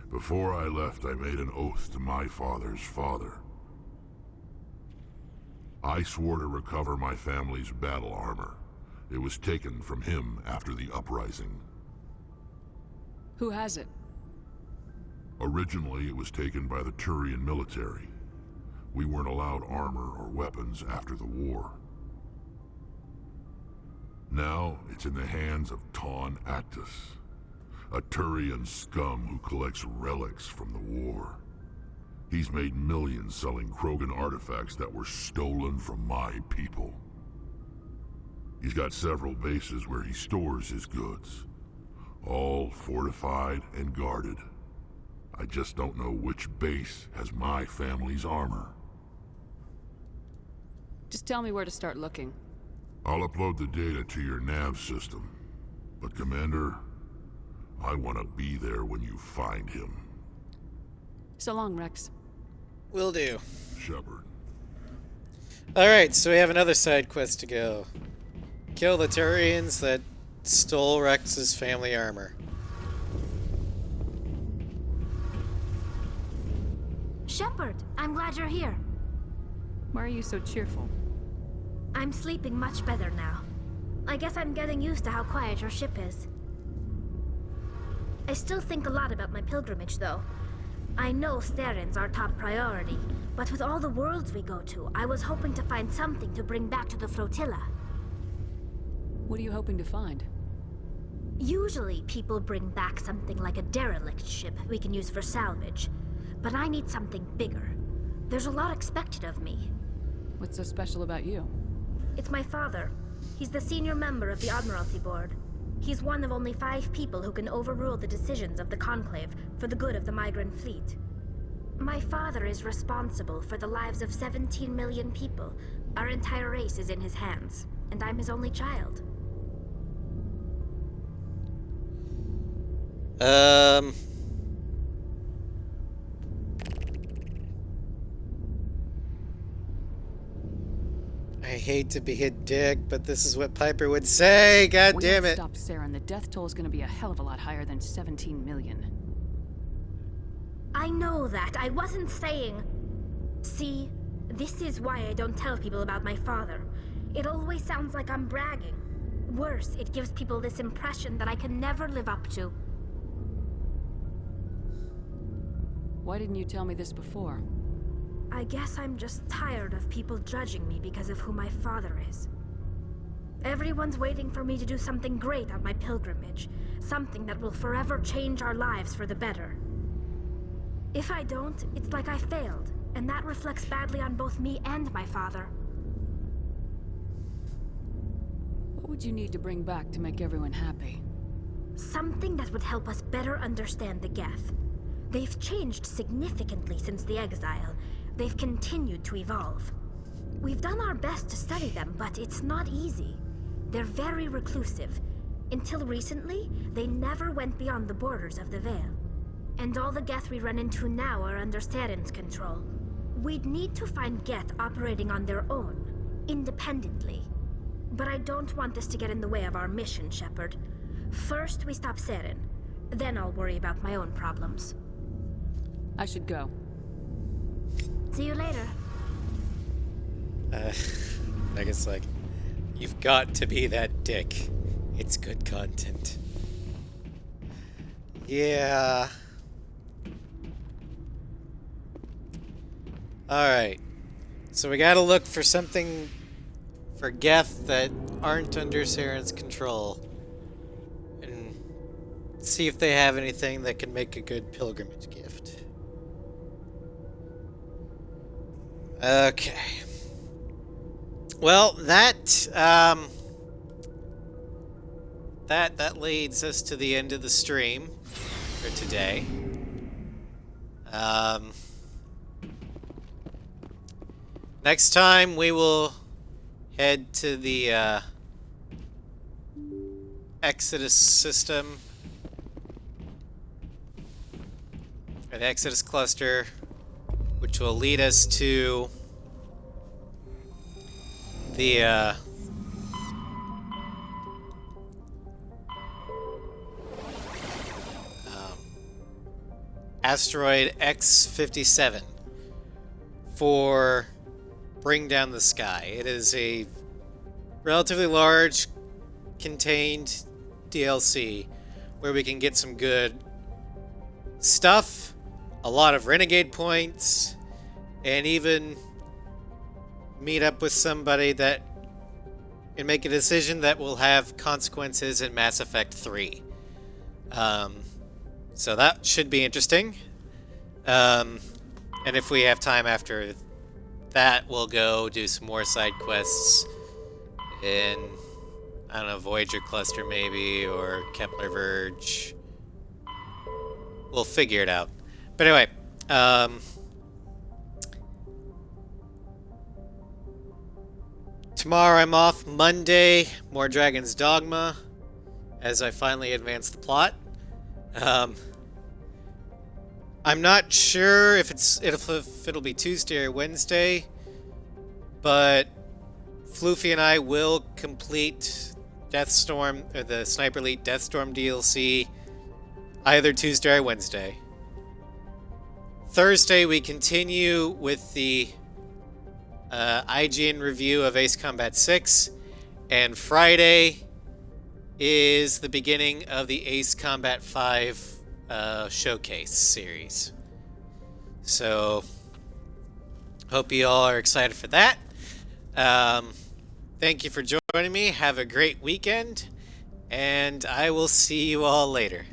Before I left, I made an oath to my father's father. I swore to recover my family's battle armor. It was taken from him after the uprising. Who has it? Originally, it was taken by the Turian military. We weren't allowed armor or weapons after the war. Now, it's in the hands of Ton Actus, a Turian scum who collects relics from the war. He's made millions selling Krogan artifacts that were stolen from my people. He's got several bases where he stores his goods, all fortified and guarded. I just don't know which base has my family's armor. Just tell me where to start looking. I'll upload the data to your nav system. But Commander, I want to be there when you find him. So long, Rex. Will do. Shepard. Alright, so we have another side quest to go. Kill the Turians that stole Rex's family armor. Shepard, I'm glad you're here. Why are you so cheerful? I'm sleeping much better now. I guess I'm getting used to how quiet your ship is. I still think a lot about my pilgrimage, though. I know Theron's our top priority, but with all the worlds we go to, I was hoping to find something to bring back to the flotilla. What are you hoping to find? Usually, people bring back something like a derelict ship we can use for salvage. But I need something bigger. There's a lot expected of me. What's so special about you? It's my father. He's the senior member of the Admiralty Board. He's one of only 5 people who can overrule the decisions of the Conclave for the good of the migrant fleet. My father is responsible for the lives of 17 million people. Our entire race is in his hands, and I'm his only child. I hate to be a dick, but this is what Piper would say. God damn it. Stop Saren. The death toll is going to be a hell of a lot higher than 17 million. I know that. I wasn't saying... See, this is why I don't tell people about my father. It always sounds like I'm bragging. Worse, it gives people this impression that I can never live up to. Why didn't you tell me this before? I guess I'm just tired of people judging me because of who my father is. Everyone's waiting for me to do something great on my pilgrimage. Something that will forever change our lives for the better. If I don't, it's like I failed, and that reflects badly on both me and my father. What would you need to bring back to make everyone happy? Something that would help us better understand the Geth. They've changed significantly since the exile. They've continued to evolve. We've done our best to study them, but it's not easy. They're very reclusive. Until recently, they never went beyond the borders of the Veil. And all the Geth we run into now are under Saren's control. We'd need to find Geth operating on their own, independently. But I don't want this to get in the way of our mission, Shepard. First, we stop Saren. Then I'll worry about my own problems. I should go. See you later. I guess, like, you've got to be that dick. It's good content. Yeah. Alright. So we gotta look for something for Geth that aren't under Saren's control. And see if they have anything that can make a good pilgrimage gift. Okay. Well, that leads us to the end of the stream for today. Next time we will head to the Exodus system, an Exodus cluster, which will lead us to the asteroid X-57 for Bring Down the Sky. It is a relatively large contained DLC where we can get some good stuff, a lot of renegade points, and even meet up with somebody that can make a decision that will have consequences in Mass Effect 3. So that should be interesting. And if we have time after that, we'll go do some more side quests in, I don't know, Voyager Cluster maybe, or Kepler Verge. We'll figure it out. But anyway, tomorrow I'm off. Monday, more Dragon's Dogma, as I finally advance the plot. I'm not sure if it'll be Tuesday or Wednesday, but Floofy and I will complete Deathstorm, or the Sniper Elite Deathstorm DLC, either Tuesday or Wednesday. Thursday we continue with the IGN review of Ace Combat 6, and Friday is the beginning of the Ace Combat 5 showcase series. So, hope you all are excited for that. Thank you for joining me. Have a great weekend, and I will see you all later.